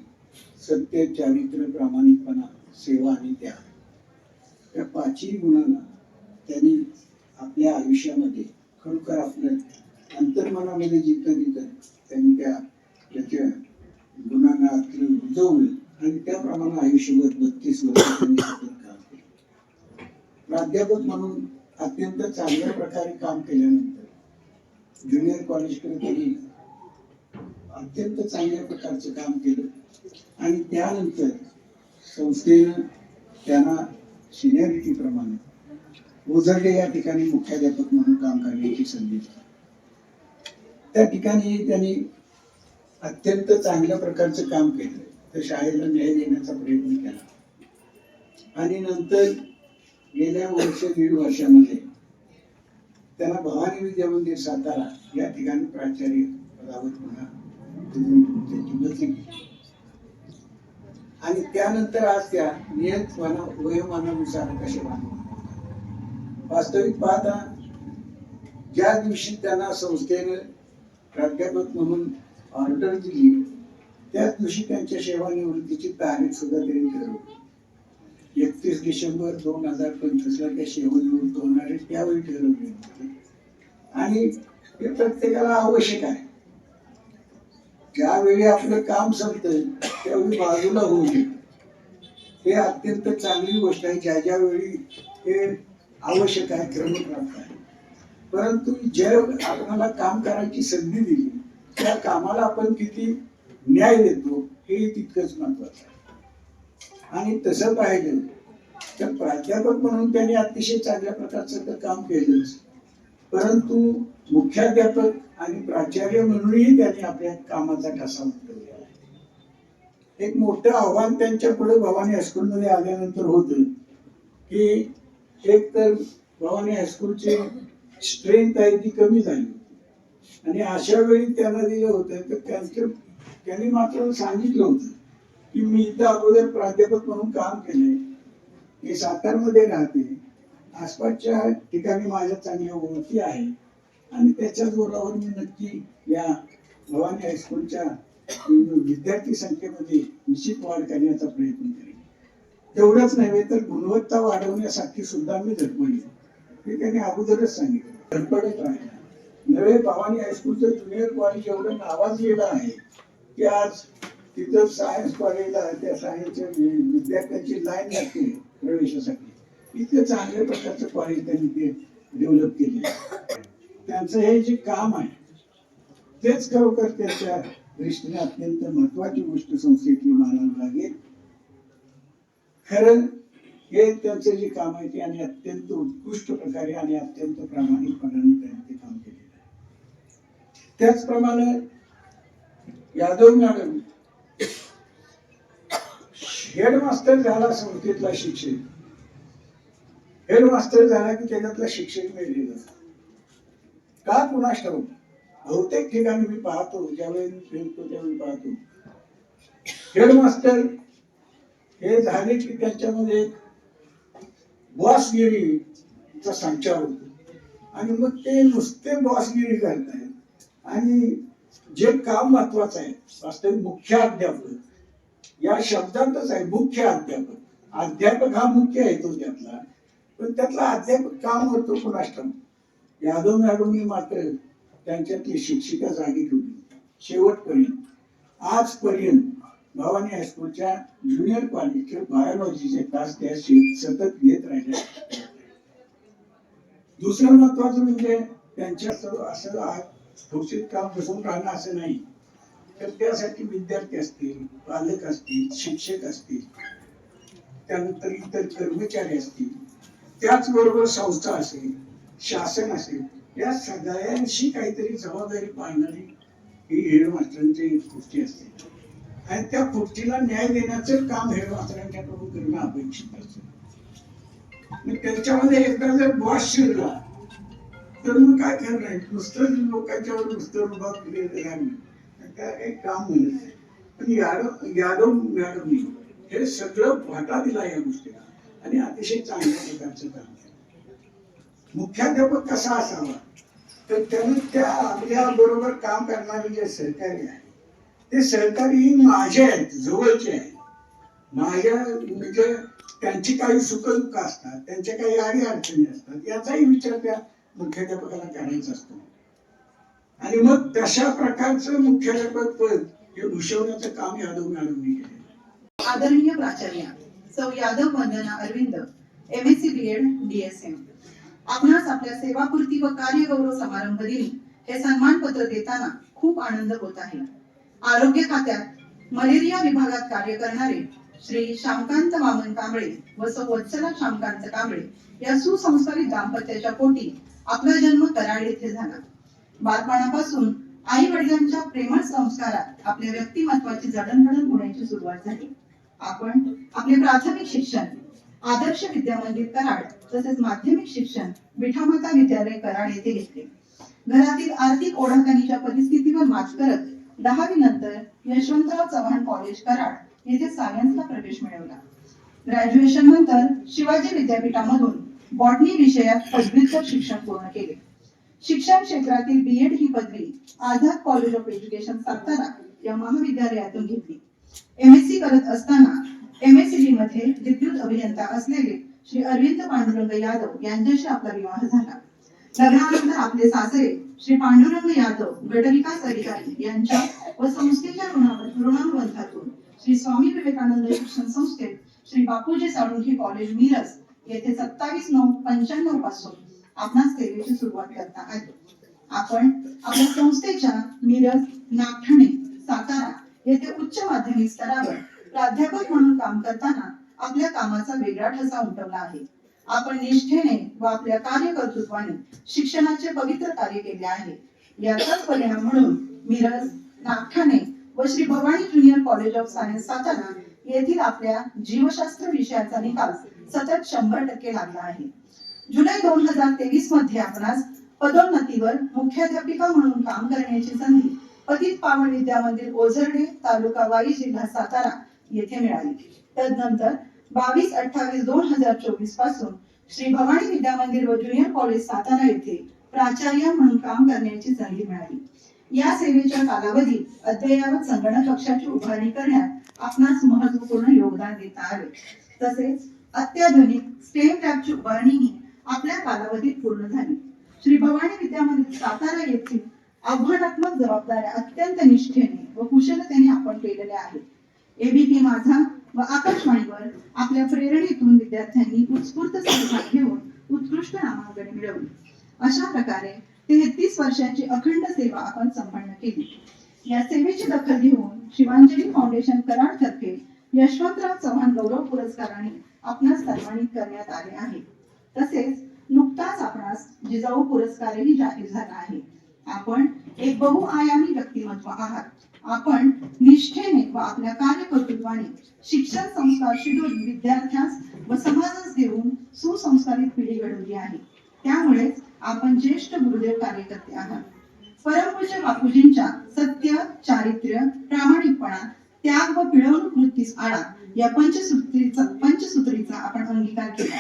सत्य, चारित्र्य, प्रामाणिकपणा, सेवा आणि त्याग या पाचही गुणांना त्यांनी आपल्या आयुष्यामध्ये खरोखर आपलं अंतर्मनामध्ये जिथं त्यांनी त्याच्या गुणांना रुजवलं आणि त्याप्रमाणे आयुष्यभर 32 वर्ष त्यांनी सतत काम केलं. प्राध्यापक म्हणून अत्यंत चांगल्या प्रकारे काम केल्यानंतर ज्युनियर कॉलेजकडे त्यांनी अत्यंत चांगल्या प्रकारचं काम केलं आणि त्यानंतर संस्थेनं त्यांना सिनियरिटी प्रमाणे ओझरडे या ठिकाणी मुख्याध्यापक म्हणून काम करण्याची संधी दिली. त्या ठिकाणी त्यांनी अत्यंत चांगल्या प्रकारचं काम केलं, तर शाळेला न्याय देण्याचा प्रयत्न केला आणि नंतर गेल्या दीड वर्षामध्ये त्यांना भवानी विद्या मंदिर सातारा या ठिकाणी प्राचार्य पदावर पुन्हा त्यांची बदली केली आणि त्यानंतर आज त्या नियत वयोमानानुसार कसे बांधून वास्तविक पाहता ज्या दिवशी त्यांना संस्थेने प्राध्यापक म्हणून ऑर्डर दिली त्याच दिवशी त्यांच्या सेवानिवृत्तीची तारीख सुद्धा त्यांनी ठरवली. 31 डिसेंबर 2025 ला त्या सेवानिवृत्त होणार आहे त्यावेळी ठरवले होते आणि हे प्रत्येकाला आवश्यक आहे. ज्यावेळी आपलं काम संपतं त्यावेळी बाजूला होऊ नये, हे अत्यंत चांगली गोष्ट आहे. ज्या वेळी हे आवश्यक आहे, क्रमप्राप्त आहे. परंतु ज्या आपल्याला काम करायची संधी दिली त्या कामाला आपण किती न्याय देतो हे तितकंच महत्वाचं आहे. आणि तसं पाहिलं तर प्राध्यापक म्हणून त्यांनी अतिशय चांगल्या प्रकारचं तर काम केलंच, परंतु मुख्याध्यापक आणि प्राचार्य म्हणूनही त्यांनी आपल्या कामाचा ठसा उमटवलेला आहे. एक मोठं आव्हान त्यांच्या पुढे भवानी हायस्कूलमध्ये आल्यानंतर होतं की एक तर भवानी हायस्कूलची स्ट्रेंथ आहे ती कमी झाली आणि अशा वेळी त्यांना दिलं होतं तर त्यांनी मात्र सांगितलं होतं की मी इथं अगोदर प्राध्यापक म्हणून काम केलंय, मी सातारमध्ये राहते, आसपासच्या ठिकाणी माझ्या चांगल्या ओळखी आहे आणि त्याच्या जोरावर मी नक्की या भवानी हायस्कूलच्या विद्यार्थी संख्येमध्ये निश्चित वाढ करण्याचा प्रयत्न करेन. तेवढंच नव्हे तर गुणवत्ता वाढवण्यासाठी सुद्धा मी धडपडेन हे त्यांनी अगोदरच सांगितलं. धडपडत राहिला नव्हे. भवानी हायस्कूलचं ज्युनियर कॉलेज एवढं नावाजलेलं आहे की आज तिथं सायन्स कॉलेजला त्या सायन्सच्या विद्यार्थ्यांची लाईन लागते प्रवेशासाठी. इतकं चांगल्या प्रकारचं कॉलेज त्यांनी ते डेव्हलप केले. त्यांचं हे जे काम आहे तेच खरोखर त्यांच्या दृष्टीने अत्यंत महत्वाची गोष्ट संस्थेतली मानावी लागेल. खरं हे त्यांचं जे काम आहे ते आणि अत्यंत उत्कृष्ट प्रकारे आणि अत्यंत प्रामाणिकपणाने त्यांनी ते काम केलेलं आहे. त्याचप्रमाणे यादव मॅडम हेडमास्टर झाला संस्थेतला शिक्षक, हेडमास्टर झाला की त्याच्यातला शिक्षक मिळलेला का कुणास ठाऊक. बहुतेक ठिकाणी मी पाहतो, ज्यावेळी फिरतो त्यावेळी पाहतो हेडमास्टर हे झाले की त्याच्यामध्ये बॉसगिरीचा संचार होतो आणि मग ते नुसते बॉसगिरी करतायत आणि जे काम महत्वाचं आहे वास्तविक मुख्याध्यापक या शब्दातच आहे. मुख्य अध्यापक, अध्यापक हा मुख्य आहे तो त्यातला, पण त्यातला अध्यापक काम होतो कुणास ठाऊक. यादव मॅडमनी मात्र त्यांच्यातली शिक्षिका जागी ठेवली शेवटपर्यंत. आजपर्यंत भवानी हायस्कूलच्या ज्युनियर कॉलेजचे बायोलॉजीचे तास त्या सतत घेत राहिल्या. दुसरं महत्वाचं म्हणजे त्यांच्या असं ठोसीत काम बसून राहणं असं नाही, तर त्यासाठी विद्यार्थी असतील, पालक असतील, शिक्षक असतील, त्यानंतर इतर कर्मचारी असतील, त्याचबरोबर संस्था असेल, शासन असेल, या सगळ्यांशी काहीतरी जबाबदारी पाळणारी ही हेडमास्टरांची गोष्टी असते आणि त्या गोष्टीला न्याय देण्याचं काम हेडमास्टरांच्याकडून करणं अपेक्षित असतं. त्याच्यामध्ये एकदा जर बॉस शिरला तर मग काय करणार, नुसतं लोकांच्यावर नुसतं रुबाब राहिलं त्या काही काम म्हणत नाही. पण यादव मॅडमनी हे सगळं वाटा दिला या गोष्टीला आणि अतिशय चांगल्या प्रकारचं काम केलं. मुख्याध्यापक कसा असावा तर त्याने त्या आपल्या बरोबर काम करणारे जे सहकारी आहे ते सहकारी माझे आहेत, जवळचे आहेत. माझ्या म्हणजे त्यांची काही सुखदुःख असतात, त्यांच्या काही अडी अडचणी असतात, याचाही विचार त्या मुख्याध्यापकाला करायचा असतो आणि मग तशा प्रकारचं मुख्याध्यापक पद हे भूषवण्याचं काम यादव मॅडमनी केलं. आदरणीय प्राचार्य सौ यादव वंदना अरविंद, MSc BEd DSM, आपणास आपल्या सेवापूर्ती व कार्यगौरव समारंभ दिनी हे सन्मानपत्र देताना खूप आनंद होत आहे. आरोग्य खात्यात मलेरिया विभागात कार्य करणारे श्री श्यामकांत वामन कांबळे व सौ वत्सला श्यामकांत कांबळे या सुसंस्कारित दाम्पत्याच्या पोटी आपला जन्म कराड येथे झाला. बालपणापासून आई वडिलांच्या प्रेमळ संस्कारात आपल्या व्यक्तिमत्वाची जडणघडण होण्याची सुरुवात झाली. आपण आपले प्राथमिक शिक्षण आदर्श विद्या मंदिर कराड तसेच माध्यमिक शिक्षण विठामाता विद्यालय कराड येथे घेतले. घरातील आर्थिक ओढाताणीच्या परिस्थितीवर मात करत 10वी नंतर यशवंतराव चव्हाण कॉलेज कराड येथे सायन्सला प्रवेश मिळवला. ग्रॅज्युएशन नंतर शिवाजी विद्यापीठामधून बॉटनी विषयात पदव्युत्तर शिक्षण पूर्ण केले. शिक्षण क्षेत्रातील BEd ही पदवी Azad college of education Satara या महाविद्यालयातून घेतली. MSc करत असताना MSc मध्ये विद्युत अभियंता असलेले श्री अरविंद पांडुरंग यादव यांच्याशी आपला विवाह झाला. लग्नानंतर आपले सासरे श्री पांडुरंग यादव गटविकास अधिकारी यांच्या व संस्थेच्या ऋणानुबंधातून श्री स्वामी विवेकानंद शिक्षण संस्थेत श्री बापूजी साळुंखे कॉलेज मिरज येथे 27/9/95 पासून आपणास सेवेची सुरुवात करता आली. आपण आपल्या संस्थेच्या मिरज, नागठाणे, सातारा येथे उच्च माध्यमिक स्तरावर प्राध्यापक म्हणून काम करताना आपल्या कामाचा वेगळा ठसा उमटवला आहे. आपण निष्ठेने व आपल्या कार्यकर्तृत्वाने शिक्षणाचे पवित्र कार्य केले आहे. याचाच परिणाम म्हणून मिरज, नागठाणे व Shri Bhavani junior college of science Satara येथील आपल्या जीवशास्त्र विषयाचा निकाल सतत 100% लागला आहे. जुलै 2023 मध्ये आपणास पदोन्नतीवर मुख्याध्यापिका म्हणून काम करण्याची संधी पतित पावन विद्या मंदिर ओझरडे, तालुका वाई, जिल्हा सातारा येथे मिळाली. तदनंतर 22/28/2024 पासून श्री भवानी विद्या मंदिर व ज्युनियर कॉलेज सातारा येथे प्राचार्य म्हणून काम करण्याची संधी मिळाली. या सेवेच्या कालावधीत अद्ययावत संगणक कक्षाची उभारणी करण्यात आपणास महत्वपूर्ण योगदान देता आले. तसेच अत्याधुनिक स्टेम लॅबची उभारणीही आपल्या कालावधीत पूर्ण झाली. श्री भवानी विद्या मंदिर सातारा येथील आव्हानात्मक जबाबदाऱ्या अत्यंत निष्ठेने व कुशलतेने आपण केलेल्या आहेत. ABP माझा व आकाशवाणीवर आपल्या प्रेरणेतून विद्यार्थ्यांनी उत्स्फूर्त सहभाग घेऊन उत्कृष्ट नामांकने मिळवली. अशा प्रकारे 33 वर्षांची अखंड सेवा आपण संपन्न केली. या सेवेची दखल घेऊन शिवांजली फाउंडेशन कराड तर्फे यशवंतराव चव्हाण गौरव पुरस्काराने आपणास सन्मानित करण्यात आले आहे. तसेच नुकताच आपणास जिजाऊ पुरस्कारही जाहीर झाला आहे. आपण एक बहुआयामी व्यक्तिमत्व आहात. आपण निष्ठेने व आपल्या कार्यकर्तृत्वाने शिक्षण संस्कार शिकवून विद्यार्थ्यास व समाजास देऊन सुसंस्कारित पिढी घडवली आहे. त्यामुळेच आपण ज्येष्ठ गुरुदेव कार्यकर्ते आहात. परमपूज्य बापूजींच्या सत्य, चारित्र्य, प्रामाणिकपणा, त्याग व पिळवणूक वृत्तीस आळा या पंचसूत्रीचा आपण अंगीकार केला.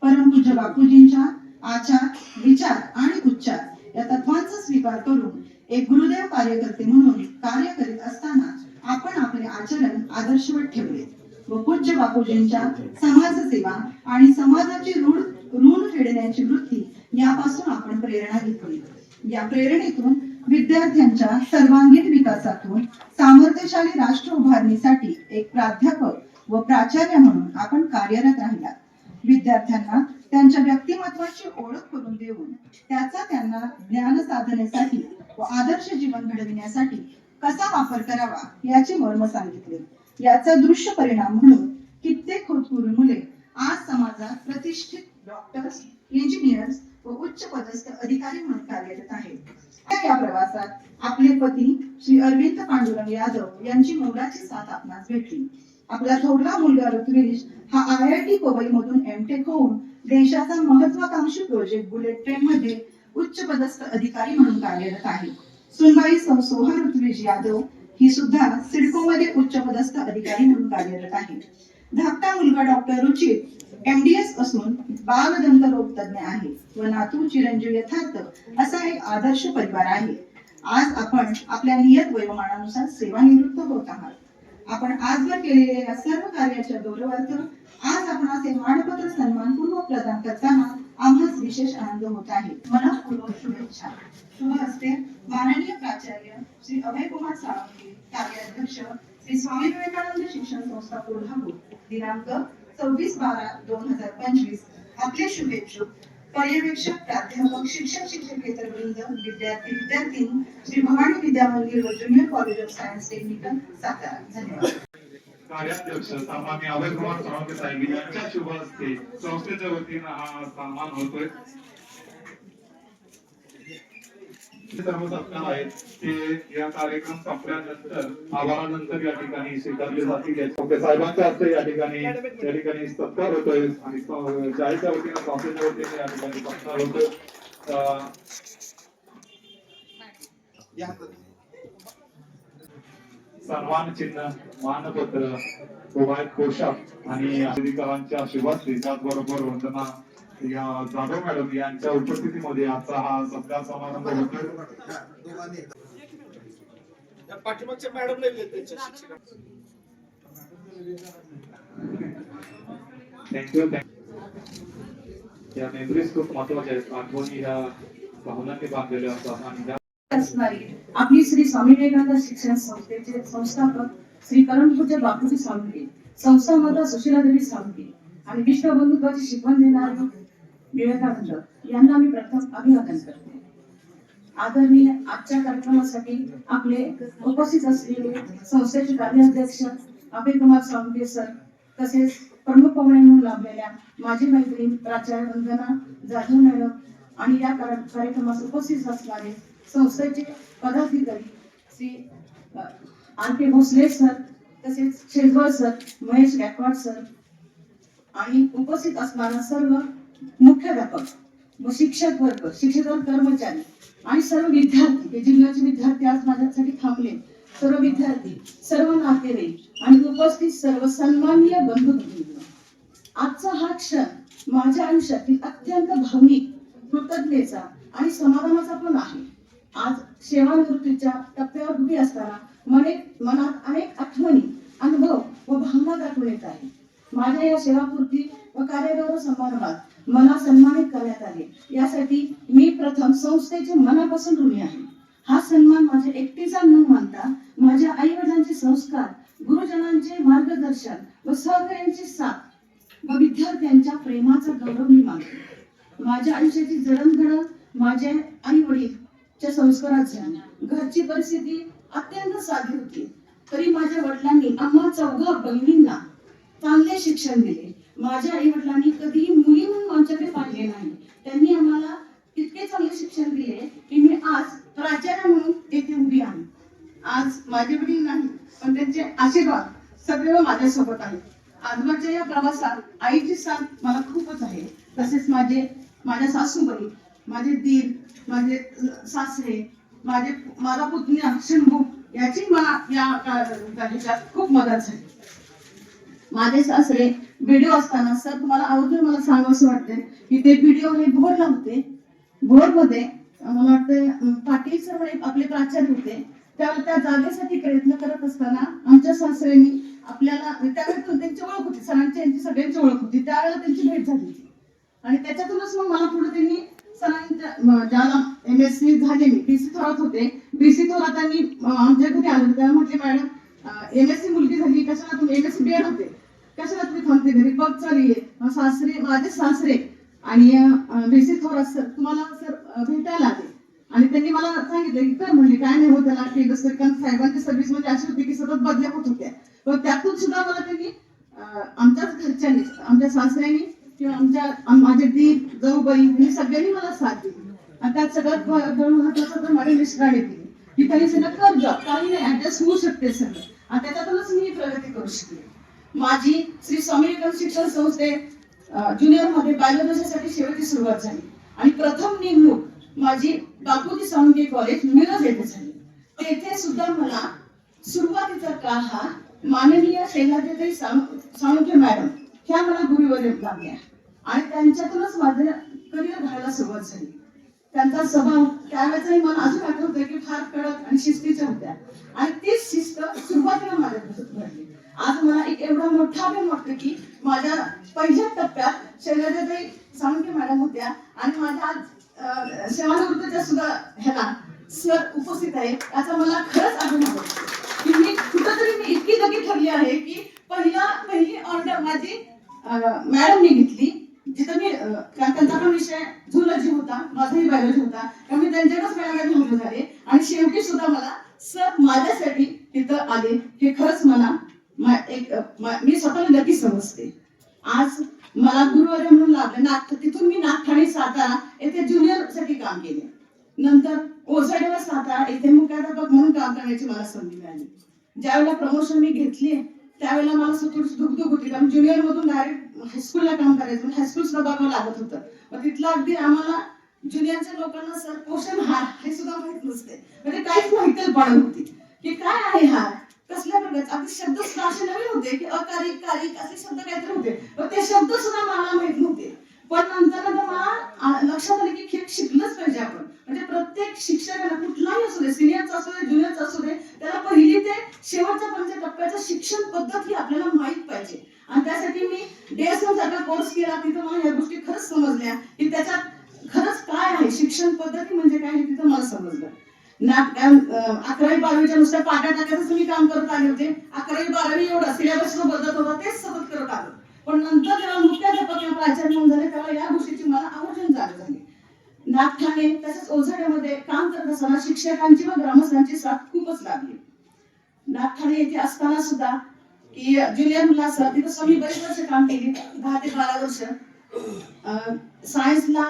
परमपूज्य बापूजींच्या आचार, विचार आणि उच्चार या तत्वांचा स्वीकार करून एक गुरुदेव कार्यकर्ते म्हणून कार्य करीत असताना आपण आपले आचरण आदर्शवत ठेवले व पूज्य बापूजींच्या समाजसेवा आणि समाजाची ऋण फेडण्याची वृत्ती यापासून आपण प्रेरणा घेतली. या प्रेरणेतून विद्यार्थ्यांच्या सर्वांगीण विकासातून सामर्थ्यशाली राष्ट्र उभारणीसाठी एक प्राध्यापक व प्राचार्य म्हणून आपण कार्यरत राहिलात. विद्यार्थ्यांना त्यांच्या व्यक्तिमत्वाची ओळख करून देऊन त्याचा त्यांना ज्ञान साधनेसाठी व आदर्श जीवन घडविण्यासाठी कसा वापर करावा याचे मर्म सांगितले. याचा दृश्य परिणाम म्हणून कित्येक होतकरू मुले आज समाजात प्रतिष्ठित डॉक्टर्स, इंजिनियर्स व उच्च पदस्थ अधिकारी म्हणून कार्यरत आहेत. या प्रवासात आपले पती श्री अरविंद पांडुरंग यादव यांची मोलाची साथ आपणास भेटली. आपला थोरला मुलगा ऋत्विज हा IIT पवई मधून MTech होऊन देशाचा महत्वाकांक्षी प्रोजेक्ट बुलेट ट्रेन मध्ये उच्च पदस्थ अधिकारी म्हणून कार्यरत आहे. सुनबाई सोहा ऋत्विज यादव ही सुद्धा सिडको मध्ये उच्च पदस्थ अधिकारी म्हणून कार्यरत आहे. धाकटा मुलगा डॉक्टर रुचित MDS असून बालदंत रोग तज्ञ आहे व नातू चिरंजीव यथार्थ असा एक आदर्श परिवार आहे. आज आपण आपल्या नियत वयोमानानुसार सेवानिवृत्त होत आहात. आपण आजवर केलेल्या या सर्व कार्याच्या गौरवार्थ आज आपणास हे मानपत्र सन्मान पूर्व प्रदान करताना आम्हास विशेष आनंद होत आहे. मनःपूर्वक शुभेच्छा. शुभ हस्ते माननीय प्राचार्य श्री अभयकुमार साळुंखे, कार्याध्यक्ष श्री स्वामी विवेकानंद शिक्षण संस्था कोल्हापूर, दिनांक 26/12/2025. आपले शुभेच्छुक पर्यवेक्षक, प्राध्यापक, शिक्षकेतर वृंद, विद्यार्थी विद्यार्थिनी श्री भवानी विद्या मंदिर व junior college of science technical, Satara. धन्यवाद. कार्याध्यक्ष सन्माननीय अभयकुमार साळुंखे साहेब यांच्या शुभ हस्ते संस्थेच्या वतीनं हा सन्मान होतोय. सर्व सत्कार आहेत ते या कार्यक्रम संपल्यानंतर आभारानंतर या ठिकाणी स्वीकारले जातील. साहेबांच्या हस्ते या ठिकाणी सत्कार होतोय आणि शाळेच्या वतीनं संस्थेच्या वतीने या ठिकाणी सत्कार होतोय. सन्मान चिन्ह, मानपत्र, प्रोव्हाइड पोशाख आणि अधिकाऱ्यांच्या शुभास्ते त्याचबरोबर वंदना या जाधव मॅडम यांच्या उपस्थितीमध्ये आजचा हा सत्कार समारंभ होतोय. पाठीमागच्या मॅडमला थँक्यू. या मेमरीज खूप महत्वाच्या आहेत. आठवणी या भावनांनी बांधलेल्या असतात आणि असणारी आपली श्री स्वामी विवेकानंद शिक्षण संस्थेचे संस्थापक श्री परमपूज्य बापूजी साळुंखे, संस्था माता सुशीलादेवी साळुंखे आणि विश्वबंधुत्वाची शिकवण देणारे विवेकानंद यांना मी प्रथम अभिवादन करते. आदरणीय आजच्या कार्यक्रमासाठी आपले उपस्थित असलेले संस्थेचे कार्याध्यक्ष अभयकुमार साळुंखे सर, तसेच प्रमुख पाहुणे म्हणून लाभलेल्या माझी मैत्रीण प्राचार्य वंदना जाधव मॅडम आणि या कार्यक्रमास उपस्थित असणारे संस्थेचे पदाधिकारी श्री R.K. भोसले सर, तसेच शेजवळ सर, महेश गायकवाड सर आणि उपस्थित असणारा सर्व मुख्याध्यापक व शिक्षक वर्ग, शिक्षक कर्मचारी आणि सर्व विद्यार्थी, हे जिल्ह्याचे विद्यार्थी आज माझ्यासाठी थांबले, सर्व विद्यार्थी, सर्व नातेवाईक आणि उपस्थित सर्व सन्माननीय बंधू भगिनी, आजचा हा क्षण माझ्या आयुष्यातील अत्यंत भावनिक, कृतज्ञतेचा आणि समाधानाचा पण आहे. आज सेवानिवृत्तीच्या टप्प्यावर उभी असताना मनात अनेक आठवणी, अनुभव व भावना दाखवून येत आहे. माझ्या या सेवापूर्ती व कार्यगौरव समारंभात मला सन्मानित करण्यात आले, यासाठी मी प्रथम संस्थेचे मनापासून ऋणी आहे. हा सन्मान माझ्या एकटीचा न मानता माझ्या आई वडिलांचे संस्कार, गुरुजनांचे मार्गदर्शन व सहकार्यांची साथ व विद्यार्थ्यांच्या प्रेमाचा गौरव मी मानतो. माझ्या आयुष्याची जडणघडण माझ्या आई वडीलच्या संस्कारात झाली. घरची परिस्थिती अत्यंत साधी होती, तरी माझ्या वडिलांनी आम्हा चौघा बहिणींना चांगले शिक्षण दिले. माझ्या आई वडिलांनी कधीही मुली म्हणून आमच्याकडे पाहिले नाही. त्यांनी आम्हाला इतके चांगले शिक्षण दिले की मी आज माझे वडील नाही, पण त्यांचे आशीर्वाद सदैव माझ्यासोबत आहेत. आजवरच्या या प्रवासात आईची साथ मला खूपच आहे. तसेच माझ्या सासूबाई, माझे दीर, माझे सासरे, माझा पुतण्या शंभू याची मला या ह्याच्यात खूप मदत झाली. माझे सासरे व्हिडिओ असताना सर तुम्हाला आवर्जून मला सांगावंसं वाटते की ते व्हिडिओ हे भोरला होते. भोरमध्ये मला वाटतं पाटील सर म्हणे आपले प्राचार्य होते. त्यावेळेला त्या जागेसाठी प्रयत्न करत असताना आमच्या सासऱ्यांनी आपल्याला त्यावेळेला त्यांची ओळख होती, सरांची यांची सगळ्यांची ओळख होती. त्यावेळेला त्यांची भेट झाली होती आणि त्याच्यातूनच मग मला पुढे त्यांनी सरांच्या ज्याला MSc झाले मी BC थोरात होते. BC थोरातांनी आमच्या घरी आले तेव्हा म्हटले मॅडम MSc मुलगी झाली कशाला तुम्ही MSc BEd होते कशाला तुम्ही थांबते घरी बघ चालली सासरे माझे सासरे आणि BC थोरात सर तुम्हाला सर भेटायला आले आणि त्यांनी मला सांगितलं की कर म्हणले काय नाही होत त्याला केलं सर कारण साहेबांची सर्व्हिस म्हणजे अशी होती की सतत बदल्या होत होत्या. पण त्यातून सुद्धा मला त्यांनी आमच्याच घरच्यांनी आमच्या सासऱ्यांनी किंवा माझे दीर जाऊबाई यांनी सगळ्यांनी मला साथ दिली. आणि त्यात सगळ्यात महत्वाचं तर माझ्या मिस्टरांनी दिली की त्यांनी सगळं कर जॉब काही नाही ऍडजस्ट होऊ शकते सगळं आणि त्याच्यातूनच मी प्रगती करू शकले. माझी श्री स्वामी विवेकानंद शिक्षण संस्थे ज्युनियर मध्ये बायोलॉजीसाठी शेवटची सुरुवात झाली आणि प्रथम नेमणूक माझी बापूजी साळुंखे कॉलेज मिरज येथे झाली. तेथे सुद्धा मला सुरुवातीचा काळ हा माननीय शैलाजाताई साळुंखे मॅडम ह्या मला गुरुवर्य लागल्या आणि त्यांच्यातूनच माझं करिअर घडायला सुरुवात झाली. त्यांचा स्वभाव त्यावेळेचाही मला अजून आठवतंय की फार कडक आणि शिस्तीच्या होत्या आणि तीच शिस्त सुरुवातीला माझ्या घडली. आज मला एक एवढा मोठा अभिमान वाटतो की माझ्या पहिल्या टप्प्यात शैलाजाताई साळुंखे मॅडम होत्या आणि माझ्या आज सेवानिवृत्तीच्या सुद्धा ह्याला सर उपस्थित आहे याचा मला खरंच अभिमान वाटतो की मी कुठंतरी इतकी जगी ठरली आहे की पहिली ऑर्डर माझी मॅडमने घेतली जिथं मी त्यांचा पण विषय झुलॉजी होता माझाही बायोलॉजी होता त्यामुळे त्यांच्याकडेच मॅडम हजर झाले आणि शेवटी सुद्धा मला सर माझ्यासाठी तिथं आले हे खरंच मला मी स्वतःला लकी समजते. आज मला गुरुवर्य म्हणून लाभले तिथून मी नागठाणे सातारा येथे ज्युनियर साठी काम केले. नंतर ओझाडेवर सातारा येथे मुख्याध्यापक म्हणून काम करण्याची मला संधी मिळाली. ज्यावेळेला प्रमोशन मी घेतली त्यावेळेला मला थोडीशी दुखदुख होती कारण ज्युनियर मधून डायरेक्ट हायस्कूलला काम करायचं हायस्कूल सुद्धा बघावं लागत होतं. मग तिथलं अगदी आम्हाला ज्युनियरच्या लोकांना सर पोषण हार हे सुद्धा माहित नसते म्हणजे काहीच माहिती पडत होती की काय आहे हार कसल्या प्रकारचे अगदी शब्द सुद्धा असे नवीन होते की अकारिक कारिक असे शब्द काहीतरी होते पण ते शब्द सुद्धा मला माहित नव्हते. पण नंतर मला लक्षात आलं की खेळ शिकलंच पाहिजे आपण म्हणजे प्रत्येक शिक्षकाला कुठलाही असू दे सिनियरचा असू दे ज्युनियरचा असू दे त्याला पहिली ते शेवटच्या पंच टप्प्याचं शिक्षण पद्धत ही आपल्याला माहित पाहिजे आणि त्यासाठी मी DSM सारखा कोर्स केला. तिथं मला या गोष्टी खरंच समजल्या की त्याच्यात खरंच काय आहे शिक्षण पद्धती म्हणजे काय हे तिथं मला समजलं. 11वी 12वीच्या नुसत्या पाट्या टाकायचं मी काम करत आले होते. 11वी 12वी एवढा सिलेबस बदलत होता तेच सतत करत आलो. पण नंतर जेव्हा मुख्याध्यापक किंवा प्राचार्य म्हणून झाले तेव्हा या गोष्टीची मला आवर्जून जाणीव झाली. नागठाणे तसेच ओझाड्यामध्ये काम करत असताना शिक्षकांची व ग्रामस्थांची साथ खूपच लागली. नागठाणे येथे असताना सुद्धा की ज्युनियर मुलं असतात तिथं मी बरेच वर्ष काम केली 10 ते 12 वर्ष. सायन्सला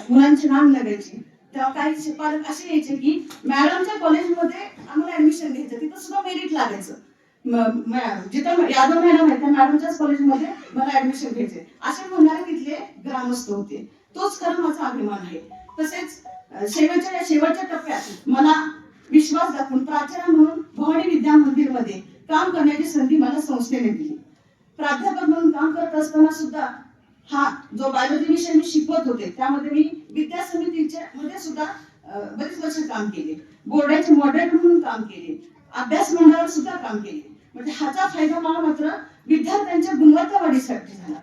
मुलांची रांग लागायची तेव्हा काही पालक असे यायचे की मॅडमच्या कॉलेजमध्ये आम्हाला ऍडमिशन घ्यायचं तिथं सुद्धा मेरिट लागायचं. जिथं यादव मॅडम आहे त्या मॅडमच्याच कॉलेजमध्ये मला ऍडमिशन घ्यायचे असे म्हणणारे तिथले ग्रामस्थ होते. तोच खरं माझा अभिमान आहे. तसेच शेवटच्या टप्प्यात मला विश्वास दाखवून प्राचार्य म्हणून भवानी विद्या मंदिर मध्ये काम करण्याची संधी मला संस्थेने दिली. प्राध्यापक म्हणून काम करत असताना सुद्धा हा जो बायोलॉजी विषय मी शिकवत होते त्यामध्ये मी विद्या समितीच्या मध्ये सुद्धा बरीच वर्ष काम केले. बोर्डाचे मॉडरेटर म्हणून काम केले. अभ्यास मंडळावर सुद्धा काम केले. म्हणजे ह्याचा फायदा मला मात्र विद्यार्थ्यांच्या गुणवत्ता वाढीसाठी झाला.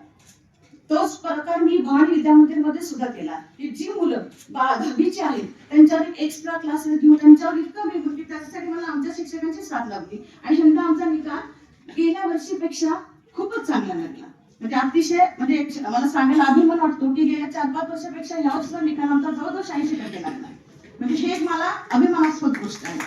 तोच प्रकार मी भवानी विद्या मंदिर मध्ये सुद्धा केला की जी मुलं 10वीची आहेत त्यांच्यावर एक्स्ट्रा क्लासेस घेऊन त्यांच्यावर इतकं वेगळं की त्याच्यासाठी मला आमच्या शिक्षकांची साथ लाभली आणि यंदा आमचा निकाल गेल्या वर्षीपेक्षा खूपच चांगला लागला. म्हणजे अतिशय म्हणजे मला सांगायला अभिमान वाटतो की गेल्या 4-5 वर्षापेक्षा ह्या वर्षीचा निकाल आमचा जवळजवळ 80% लागला. म्हणजे हे एक मला अभिमानास्पद गोष्ट आहे.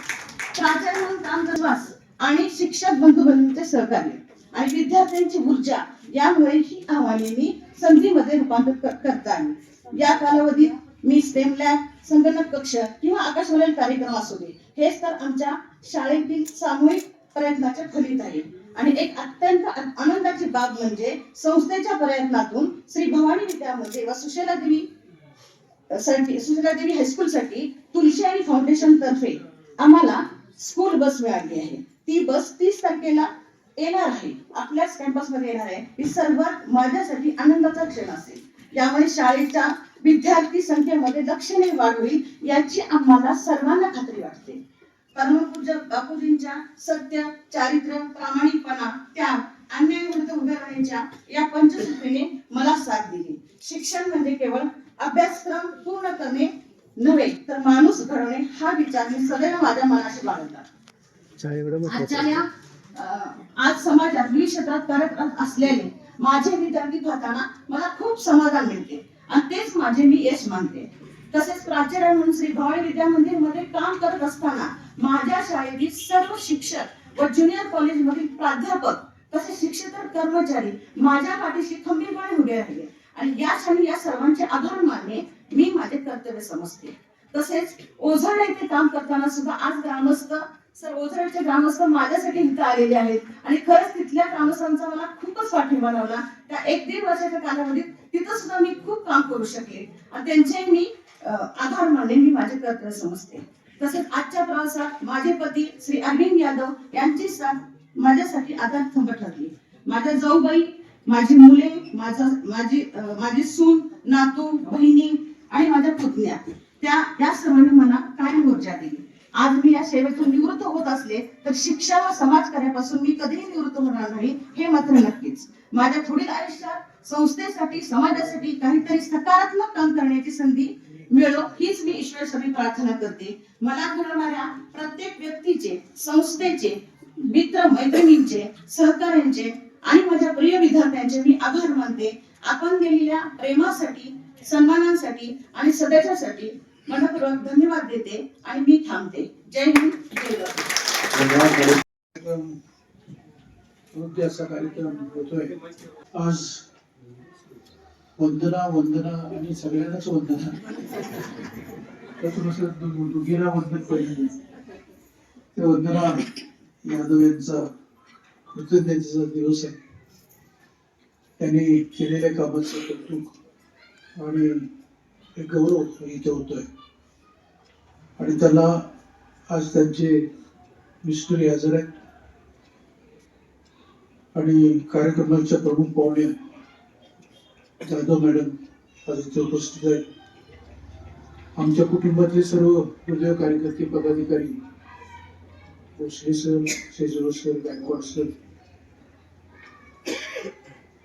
प्राचार्य म्हणून काम विश्वास आणि शिक्षक बंधू भगिनींचे सहकार्य आणि विद्यार्थ्यांची ऊर्जा यामुळे ही आव्हाने मी संधीमध्ये रूपांतरित करता आली. या कालावधीत मी स्टेम लॅब संगणक कक्ष किंवा आकाशवाणी कार्यक्रम असू दे, हेच तर आमच्या शाळेतील सामूहिक प्रयत्नाचे फलित आहे. आणि एक अत्यंत आनंदाची बाब म्हणजे संस्थेच्या प्रयत्नातून श्री भवानी विद्या मंदिर व सुशीला देवी हायस्कूल साठी तुलसी आणि फाउंडेशन तर्फे आम्हाला स्कूल बस मिळाली आहे. ती बस 30 तारखेला येणार आहे, आपल्याच कॅम्पस मध्ये येणार आहे. ही सर्वात माझ्यासाठी आनंदाचा क्षण असेल. यामुळे शाळेच्या विद्यार्थी संख्येमध्ये लक्षणीय वाढ होईल याची आम्हाला सर्वांना खात्री वाटते. परमपूज्य बापूजींच्या सत्य, चारित्र्य, प्रामाणिकपणा, त्याग, अन्यायाविरुद्ध उभे राहण्याच्या या पंचसूत्रीने मला साथ दिली. शिक्षण म्हणजे केवळ अभ्यासक्रम पूर्ण करणे नव्हे, तर माणूस घडवणे हा विचार मी सदैव माझ्या मनाशी बाळगला. आज समाजात विविध क्षेत्रात कार्यरत असलेले माझे विद्यार्थी पाहताना मला खूप समाधान मिळते आणि तेच माझे मी यश मानते. तसेच प्राचार्य म्हणून श्री भवानी विद्या मंदिर मध्ये काम करत असताना माझ्या शाळेतील सर्व शिक्षक व ज्युनियर कॉलेज मधील प्राध्यापक तसेच शिक्षक कर्मचारी माझ्या पाठीशी खंबीरपणे उभे राहिले आणि या क्षणी या सर्वांचे आभार मानणे मी माझे कर्तव्य समजते. तसेच ओझर येथे काम करताना सुद्धा आज ओझरचे ग्रामस्थ माझ्यासाठी इथं आलेले आहेत आणि खरंच तिथल्या ग्रामस्थांचा मला खूपच पाठिंबा लावला. त्या 1-1.5 वर्षाच्या कालावधीत तिथं सुद्धा मी खूप काम करू शकले आणि त्यांचे मी आभार मानणे मी माझे कर्तव्य समजते. तसेच आजच्या प्रवासात माझे पती श्री अरविंद यादव यांची साथ माझ्यासाठी आधारस्तंभ ठरली. माझ्या जाऊबाई, माझी मुले, माझी सून, नातू, बहिणी आणि माझ्या पुतण्या या सर्वांनी मला कायम ऊर्जा दिली. आज मी या सेवेतून निवृत्त होत असले तर शिक्षा व समाजकार्यापासून मी कधीही निवृत्त होणार नाही हे मात्र नक्कीच. माझ्या पुढील आयुष्यात संस्थेसाठी, समाजासाठी काहीतरी सकारात्मक काम करण्याची संधी मिळो हीच मी ईश्वरासाठी प्रार्थना करते. मला घडवणाऱ्या प्रत्येक व्यक्तीचे, संस्थेचे, मित्र मैत्रिणींचे, सहकाऱ्यांचे आणि माझ्या प्रिय विद्यार्थ्यांचे मी आभार मानते. आपण दिलेल्या प्रेमासाठी, सन्मानांसाठी आणि सदैवासाठी मनपूर्वक धन्यवाद देते आणि मी थांबते. जय हिंद, जय भारत. असा कार्यक्रम होतोय आज. वंदना आणि सगळ्यांनाच वंदना. दुगीरा वंदन पहिली ते वंदना यादव यांचा कृतज्ञतेचा दिवस आहे. त्यांनी केलेल्या कामाचं कौतुक आणि एक गौरव इथे होतोय आणि त्याला आज त्यांचे मिस्टरी हजर आहेत आणि कार्यक्रमाच्या प्रमुख पाहुणे जाधव मॅडम आज इथे उपस्थित आहेत. आमच्या कुटुंबातले सर्व हृदय कार्यकर्ते, पदाधिकारी, Bhosale sir, Shejwal sir, Gaikwad sir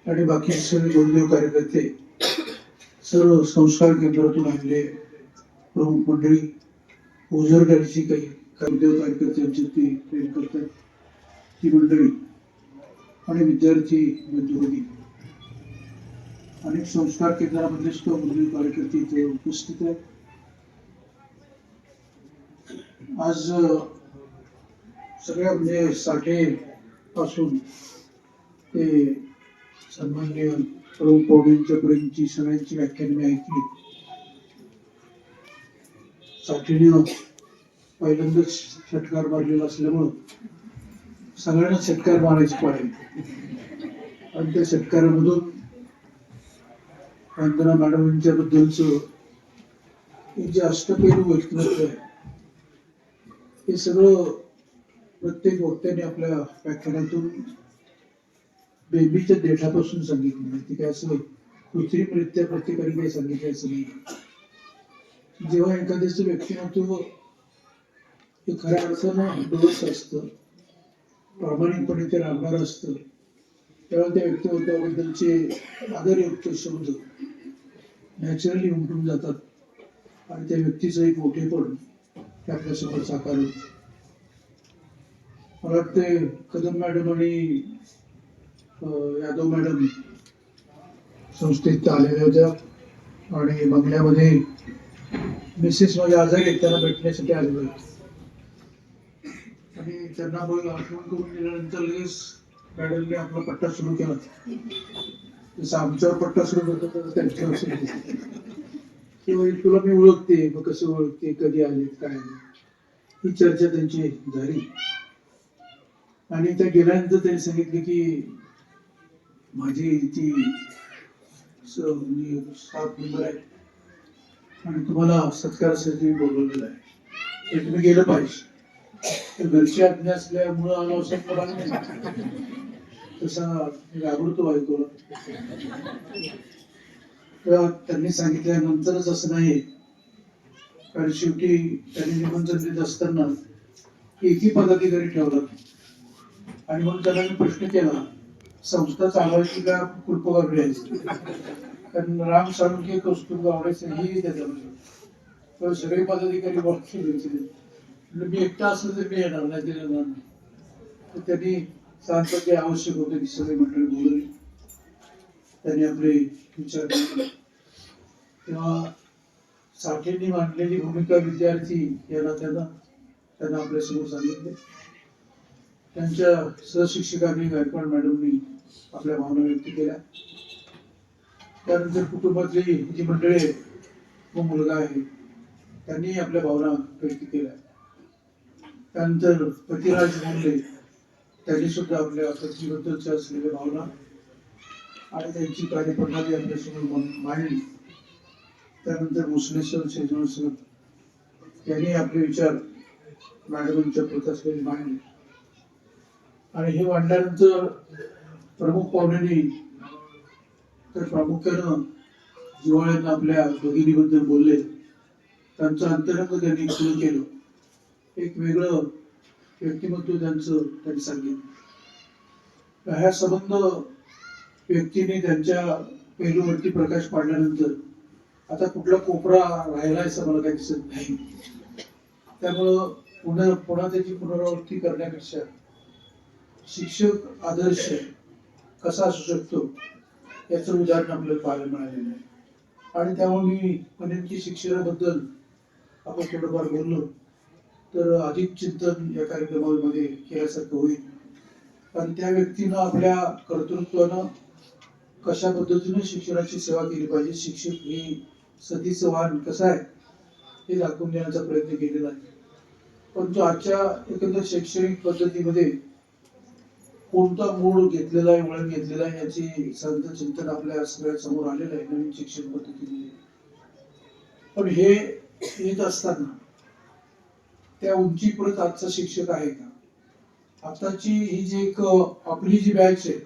आणि बाकी सर्व गुरुदेव कार्यकर्ते, सर्व संस्कार केंद्रातून आलेले प्रमुख मंडळी, ओझरगाडीची काही गुरुदेव कार्यकर्त्यांची ती प्रेम करतात ती मंडळी आणि विद्यार्थी बंधुभगिनी, अनेक संस्कार केंद्रामधले सुद्धा गुरुदेव कार्यकर्ते इथे उपस्थित आहेत. आज सगळ्या म्हणजे साठे पासून ते सन्माननीय प्रमुख पाहुण्यांच्या पर्यंतची सगळ्यांची व्याख्यान मी ऐकली. साठेने पहिल्यांदाच षटकार मारलेला असल्यामुळं सगळ्यांना षटकार मारायची पाहिजे आणि त्या षटकारामधून वंदना मॅडम यांच्या बद्दलचं जे अष्टपैलू व्यक्तिमत्व आहे हे सगळं प्रत्येक वक्त्याने आपल्या व्याख्यानातून बेबीच्या देठापासून सांगितलं. ती काय असं कृत्रिमरित्या प्रत्येकाने काही सांगितल्याचं नाही. जेव्हा एखाद्याचं व्यक्तिमत्व हे खऱ्या अर्थानं डोळस असतं, प्रामाणिकपणे ते राहणार असतं, तेव्हा त्या व्यक्तिमत्वाबद्दलचे आदरयुक्त शब्द नॅचरली उमटून जातात आणि त्या व्यक्तीचं एक मोठेपण ते आपल्यासमोर साकार होतं. मला वाटते कदम मॅडम आणि यादव मॅडम संस्थेत आलेल्या होत्या आणि बंगल्यामध्ये मिसेस माझ्या आजारी आहेत त्यांना भेटण्यासाठी आलेलो होते आणि त्यांना मग आठवण करून दिल्यानंतर लगेच मॅडमने आपला पट्टा सुरू केला. जसं आमच्यावर पट्टा सुरू करतो तसं त्यांच्यावर सुरू केला. ते म्हणजे तुला मी ओळखते, मग कसं ओळखते, कधी आले काय आले, ही चर्चा त्यांची झाली. आणि त्या गेल्यानंतर त्यांनी सांगितले की माझी ती स्टाफ मेंबर आहे आणि तुम्हाला सत्कारासाठी बोलवलेलं आहे, ते तुम्ही गेलं पाहिजे. घरची आज्ञा असल्यामुळं आलो असं मला नाही, तसा घाबरतो ऐकून. तेव्हा त्यांनी सांगितल्यानंतरच असं नाही, कारण शेवटी त्यांनी निमंत्रण देत असताना एकही पदाधिकारी ठेवला आणि मग त्याला मी प्रश्न केला, संस्था चालवायची का कुलपगार घ्यायची, कारण राम साळुंखे कौस्तुभ गावड्याचं ही त्याच्यामध्ये सगळे पदाधिकारी बोलले. मी एकटा असलं तर मी येणार नाही, ते येणार नाही. तर त्यांनी सांगितलं की आवश्यक होतं की सगळे मंडळी बोलवली, त्यांनी आपले विचार केले. तेव्हा साठेंनी मांडलेली भूमिका विद्यार्थी यांना त्यांना आपल्यासमोर सांगितले. त्यांच्या सहशिक्षकांनी गायकवाड मॅडमनी आपल्या भावना व्यक्त केल्या. त्यानंतर कुटुंबातली जी मंडळी आहेत, व मुलगा आहे, त्यांनी आपल्या भावना व्यक्त केल्या. त्यानंतर पतिराज मुंडे त्यांनी सुद्धा आपल्या पत्नीबद्दलच्या असलेल्या भावना आणि त्यांची कार्यप्रणाली आपल्यासमोर मांडली. त्यानंतर मुसलेश्वर शेजवळ सर यांनी आपले विचार मॅडमांच्या प्रकाशकडे मांडले. आणि हे मांडल्यानंतर प्रमुख पाहुण्यांनी तर प्रामुख्यानं जिव्हाळ्यानं आपल्या भगिनीबद्दल बोलले, त्यांचं अंतरंग त्यांनी सुरू केलं, एक वेगळं व्यक्तिमत्व त्यांनी सांगितलं. ह्या संबंध व्यक्तीने त्यांच्या पैलूवरती प्रकाश पाडल्यानंतर आता कुठला कोपरा राहिला असं मला काही दिसत नाही. त्यामुळं पुन्हा त्याची पुनरावृत्ती करण्यापेक्षा शिक्षक आदर्श कसा असू शकतो याचं उदाहरण आपल्याला पाहायला मिळालेलं आहे. आणि त्यामुळे मी म्हणेन की शिक्षणाबद्दल आपण थोडंफार बोललो तर अधिक चिंतन या कार्यक्रमामध्ये केल्यासारखं होईल. कारण त्या व्यक्तीनं आपल्या कर्तृत्वानं कशा पद्धतीने शिक्षणाची सेवा केली पाहिजे, शिक्षक ही सतीचं वाहन कसं आहे हे दाखवून देण्याचा प्रयत्न केलेला आहे. परंतु आजच्या एकंदर शैक्षणिक पद्धतीमध्ये कोणता मोड घेतलेला आहे, वळण घेतलेला आहे याची संत चिंतन आपल्या सगळ्या समोर आलेलं आहे नवीन शिक्षण पद्धतीमध्ये. पण हे येत असताना त्या उंचीपर्यंत आजचा शिक्षक आहे का? आताची ही जी एक आपली जी बॅच आहे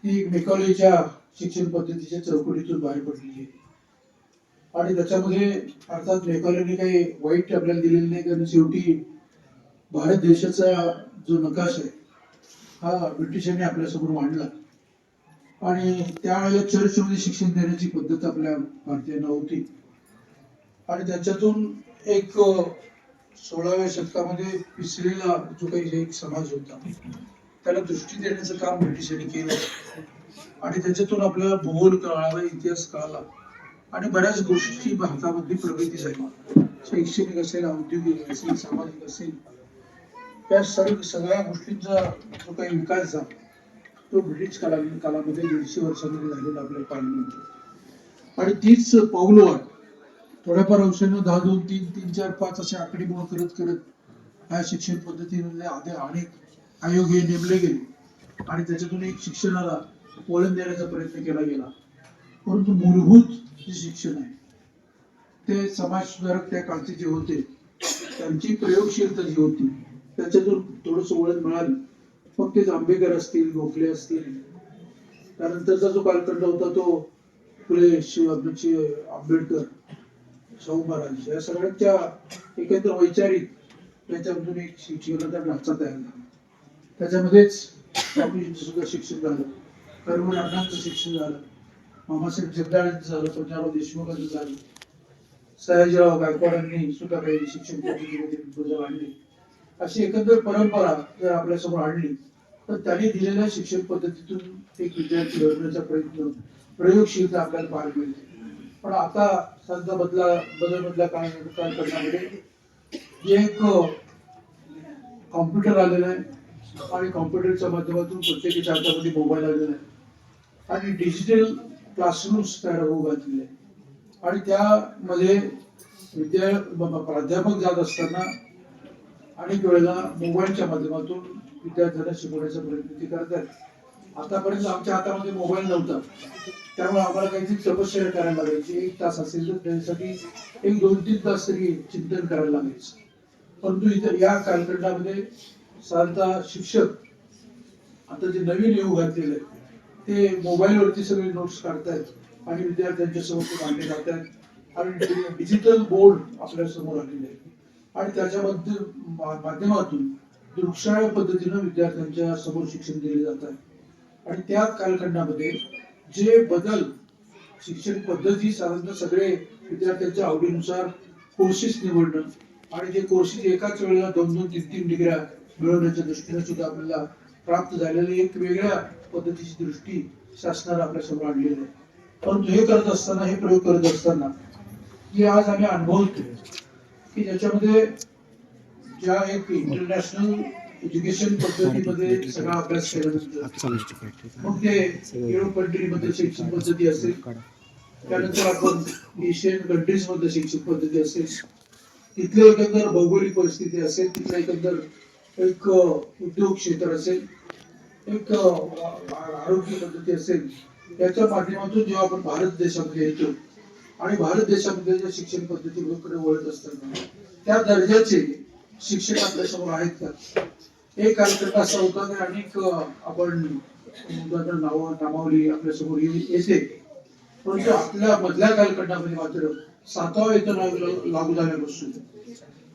ती मेकॉलेजच्या शिक्षण पद्धतीच्या चौकटीतून बाहेर पडलेली आहे. आणि त्याच्यामध्ये अर्थात मेकॉलेजने काही वाईट आपल्याला दिलेलं नाही, कारण शेवटी भारत देशाचा जो नकाशा आहे हा ब्रिटिशांनी आपल्यासमोर मांडला. आणि त्यावेळेला चर्चमध्ये शिक्षण देण्याची पद्धत आपल्या भारतीयांना होती. आणि त्याच्यातून एक 16व्या शतकामध्ये पिसलेला जो काही एक समाज होता त्याला दृष्टी देण्याचं काम ब्रिटिशांनी केलं. आणि त्याच्यातून आपल्याला भूगोल कळाला, इतिहास कळाला आणि बऱ्याच गोष्टी भारतामध्ये प्रगती झाली. शैक्षणिक असेल, औद्योगिक असेल, सामाजिक असेल, त्या सगळ्या गोष्टींचा जो काही विकास झाला तो ब्रिटिश कालामध्ये 150 वर्षांमध्ये झालेला आपल्याला पाहायला मिळतो. आणि तीच पाऊलवाट थोड्याफार अंशाने 10, 2, 3, 3, 4, 5 असे आकडेमोड करत ह्या शिक्षण पद्धतीमध्ये अनेक आयोग हे नेमले गेले आणि त्याच्यातून एक शिक्षणाला वळण देण्याचा प्रयत्न केला गेला. परंतु मूलभूत जे शिक्षण आहे ते समाज सुधारक त्या काळचे जे होते त्यांची प्रयोगशीलता जी होती त्याच्यातून थोडस वळण मिळालं. मग ते जांभेकर असतील, गोखले असतील, त्यानंतरचा जो कालखंड होता तो फुले, आंबेडकर, शाहू महाराज या सगळ्यांच्या एकत्र वैचारिक त्याच्यामधून एक शिक्षणाचा ढाचा तयार झाला. त्याच्यामध्येच स्वामीजींचं सुद्धा शिक्षण झालं, कर्मण अण्णांचं शिक्षण झालं, मामासाहेब जगदाळेंचं झालं, पंजाबराव देशमुखांचं झालं, सयाजीराव गायकवाडांनी सुद्धा काही शिक्षण पद्धतीमध्ये बदल आणले. अशी एकंदर परंपरा जर आपल्यासमोर आणली तर त्यांनी दिलेल्या शिक्षण पद्धतीतून एक विद्यार्थी घडवण्याचा प्रयत्न, प्रयोगशीलता आपल्याला पाहायला मिळते. पण आता सध्या बदलमधल्या कालखंडामध्ये एक कॉम्प्युटर आलेला आहे आणि कॉम्प्युटरच्या माध्यमातून प्रत्येकाच्या हातामध्ये मोबाईल आलेला आहे आणि डिजिटल क्लासरूम्स तयार होऊ घातलेले आहे. आणि त्यामध्ये प्राध्यापक जात असताना अनेक वेळेला मोबाईलच्या माध्यमातून विद्यार्थ्यांना शिकवण्याचा प्रयत्न ते करतात. आतापर्यंत आमच्या हातामध्ये मोबाईल नव्हता, त्यामुळे आम्हाला काहीतरी तपश्चर्या करायला लागायची. 1 तास असेल तर त्यासाठी 1-2-3 तास तरी चिंतन करायला लागायचं. परंतु इथे या कालखंडामध्ये साधारणतः शिक्षक आता जे नवीन युग घातलेलं आहे ते मोबाईलवरती सगळे नोट्स काढतायत आणि विद्यार्थ्यांच्या समोर ते मांडले जातात आणि डिजिटल बोर्ड आपल्या समोर आलेले आहे आणि त्याच्यामध्ये माध्यमातून दृकश्राव्य पद्धतीनं विद्यार्थ्यांच्या समोर शिक्षण दिले जात आहे. आणि त्या कालखंडामध्ये जे बदल शिक्षण पद्धती साधारणतः सगळे विद्यार्थ्यांच्या आवडीनुसार कोर्सेस निवडणं आणि ते कोर्सेस एकाच वेळेला 2-3 डिग्र्या मिळवण्याच्या दृष्टीने सुद्धा आपल्याला प्राप्त झालेली एक वेगळ्या पद्धतीची दृष्टी शासनाने आपल्या समोर आणलेली आहे. परंतु हे करत असताना, हे प्रयोग करत असताना की आज आम्ही अनुभवतो की ज्याच्यामध्ये ज्या एक इंटरनॅशनल एज्युकेशन पद्धतीमध्ये सगळा अभ्यास केल्यानंतर मग ते युरोप कंट्रीमध्ये शैक्षणिक पद्धती असेल, त्यानंतर आपण एशियन कंट्रीज मध्ये शैक्षणिक पद्धती असेल, तिथले एकंदर भौगोलिक परिस्थिती असेल, तिथलं एकंदर एक उद्योग क्षेत्र असेल, एक आरोग्य पद्धती असेल, याच्या माध्यमातून जेव्हा आपण भारत देशामध्ये येतो आणि भारत देशामध्ये ज्या शिक्षण पद्धतीकडे वळत असताना त्या दर्जाचे शिक्षक आपल्या समोर आहेत का? एक कालखंड असा होता की अनेक आपण नामावली आपल्या समोर येते, परंतु आपल्या मधल्या कालखंडामध्ये मात्र 7वा वेतन आयोग लागू झाल्यापासून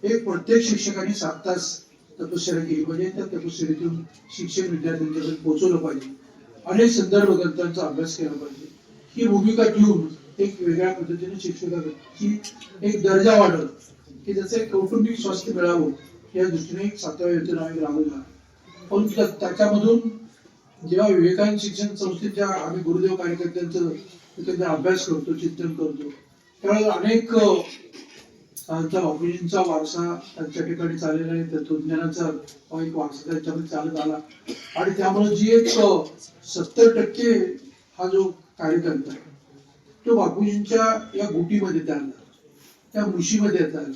एक प्रत्येक शिक्षकाने 7 तास तपश्चर्या केली पाहिजे. त्या तपश्चर्येतून शिक्षण विद्यार्थ्यांच्याकडे पोहोचवलं पाहिजे, अनेक संदर्भ ग्रंथांचा अभ्यास केला पाहिजे. ही भूमिका घेऊन एक वेगळ्या पद्धतीने शिक्षकाची एक दर्जा वाढल की त्याचं एक कौटुंबिक स्वास्थ्य मिळावं या दृष्टीने एक 7वा वेतन आयोग लागू झाला. परंतु त्याच्यामधून जेव्हा विवेकानंद शिक्षण संस्थेच्या आम्ही गुरुदेव कार्यकर्त्यांचं एकंदर अभ्यास करतो, चिंतन करतो, त्यावेळेला अनेक त्यांचा बापूजींचा वारसा त्यांच्या ठिकाणी चाललेला आहे, तत्वज्ञानाचा एक वारसा त्यांच्यामध्ये चालत आला आणि त्यामुळे जी एक 70% हा जो कार्यकर्ता आहे तो बापूजींच्या या गुटीमध्ये तयार त्या मुशीमध्ये तयार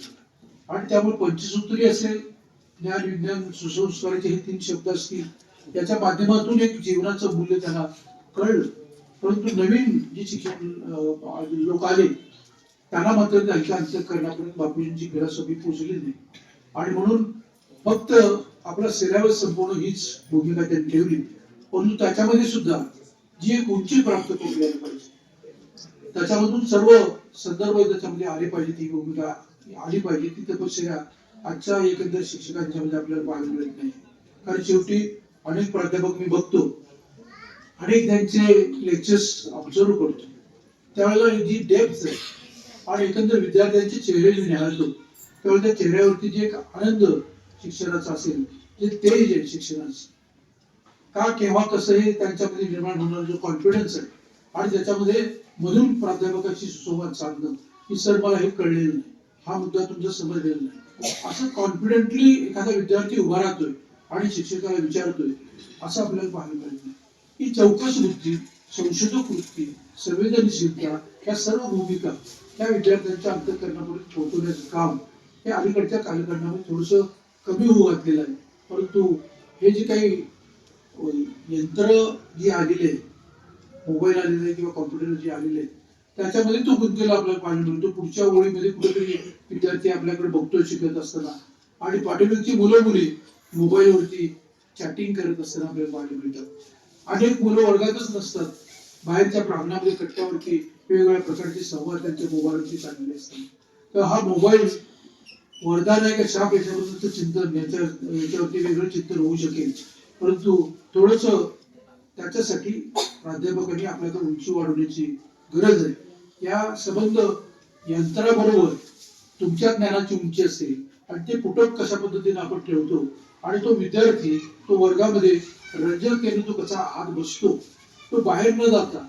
आणि त्यामुळे पंचसूत्री असेल, ज्ञान विज्ञान सुसंस्काराचे हे 3 शब्द असतील, याच्या माध्यमातून एक जीवनाचं मूल्य त्यांना कळलं. परंतु नवीन जे शिक्षण लोक आले त्यांना मात्र त्यांच्या अंतःकरणापर्यंत बापूजींची फिलॉसॉफी पोहोचली नाही आणि म्हणून फक्त आपला सिलेबस संपवणं हीच भूमिका त्यांनी ठेवली. परंतु त्याच्यामध्ये सुद्धा जी एक उंची प्राप्त करून द्यायला पाहिजे, त्याच्यामधून सर्व संदर्भ त्याच्यामध्ये आले पाहिजे, ती भूमिका आली पाहिजे, ती तपश्चर्या आजच्या एकंदर शिक्षकांच्या मध्ये आपल्याला पाहायला मिळत नाही. कारण शेवटी अनेक प्राध्यापक मी बघतो, अनेक त्यांचे लेक्चर्स ऑब्झर्व करतो, त्यावेळेला जी डेप्थ आहे आणि एकंदर विद्यार्थ्यांचे चेहरे जे निहाळतो त्यावेळेला त्या चेहऱ्यावरती जे एक आनंद शिक्षणाचा असेल, जे तेज आहे शिक्षणाचं, का केव्हा कसं हे त्यांच्यामध्ये निर्माण होणार जो कॉन्फिडन्स आहे आणि त्याच्यामध्ये मधून प्राध्यापकाशी सुसंवाद साधणं की सर मला हे कळलेलं नाही, हा मुद्दा तुमचा समजलेला नाही, असं कॉन्फिडेंटली एखादा विद्यार्थी उभा राहतोय आणि शिक्षकाला विचारतोय, असं आपल्याला पाहायला पाहिजे. ही चौकस वृत्ती, संशोधक वृत्ती, संवेदनशीलता या सर्व भूमिका त्या विद्यार्थ्यांच्या अंतःकरणापर्यंत पोहोचवण्याचं काम हे अलीकडच्या कालखंडामध्ये थोडंसं कमी होऊ घातलेलं आहे. परंतु हे जे काही यंत्र जी आलेली आहे, मोबाईल आलेले आहे किंवा कॉम्प्युटर जे आलेले आहे, त्याच्यामध्ये तो गुंतलेला आपल्याला पाहायला मिळतो. पुढच्या ओळीमध्ये कुठेतरी विद्यार्थी आपल्याकडे बघतोय शिकत असताना आणि पाठीमागची मुलं मुली मोबाईलवरती चॅटिंग करत असताना आपल्याला पाहायला मिळतात. अनेक मुलं वर्गातच नसतात, बाहेरच्या प्रांगणामध्ये कट्ट्यावरती वेगवेगळ्या प्रकारचे संवाद त्यांच्या मोबाईलवरती चाललेले असतात. तर हा मोबाईल वरदान आहे का शाप याच्याबद्दलचं चिंतन याच्यावरती वेगळं चिंतन होऊ शकेल. परंतु थोडस त्याच्यासाठी प्राध्यापकांनी आपल्याकडे उंची वाढवण्याची गरज आहे. या संबंध यंत्राबरोबर तुमच्या ज्ञानाची उंची असेल आणि ते पुटक कशा पद्धतीने आपण ठेवतो आणि तो विद्यार्थी तो वर्गामध्ये रंजकतेने तो कसा आत बसतो, तो बाहेर न जाता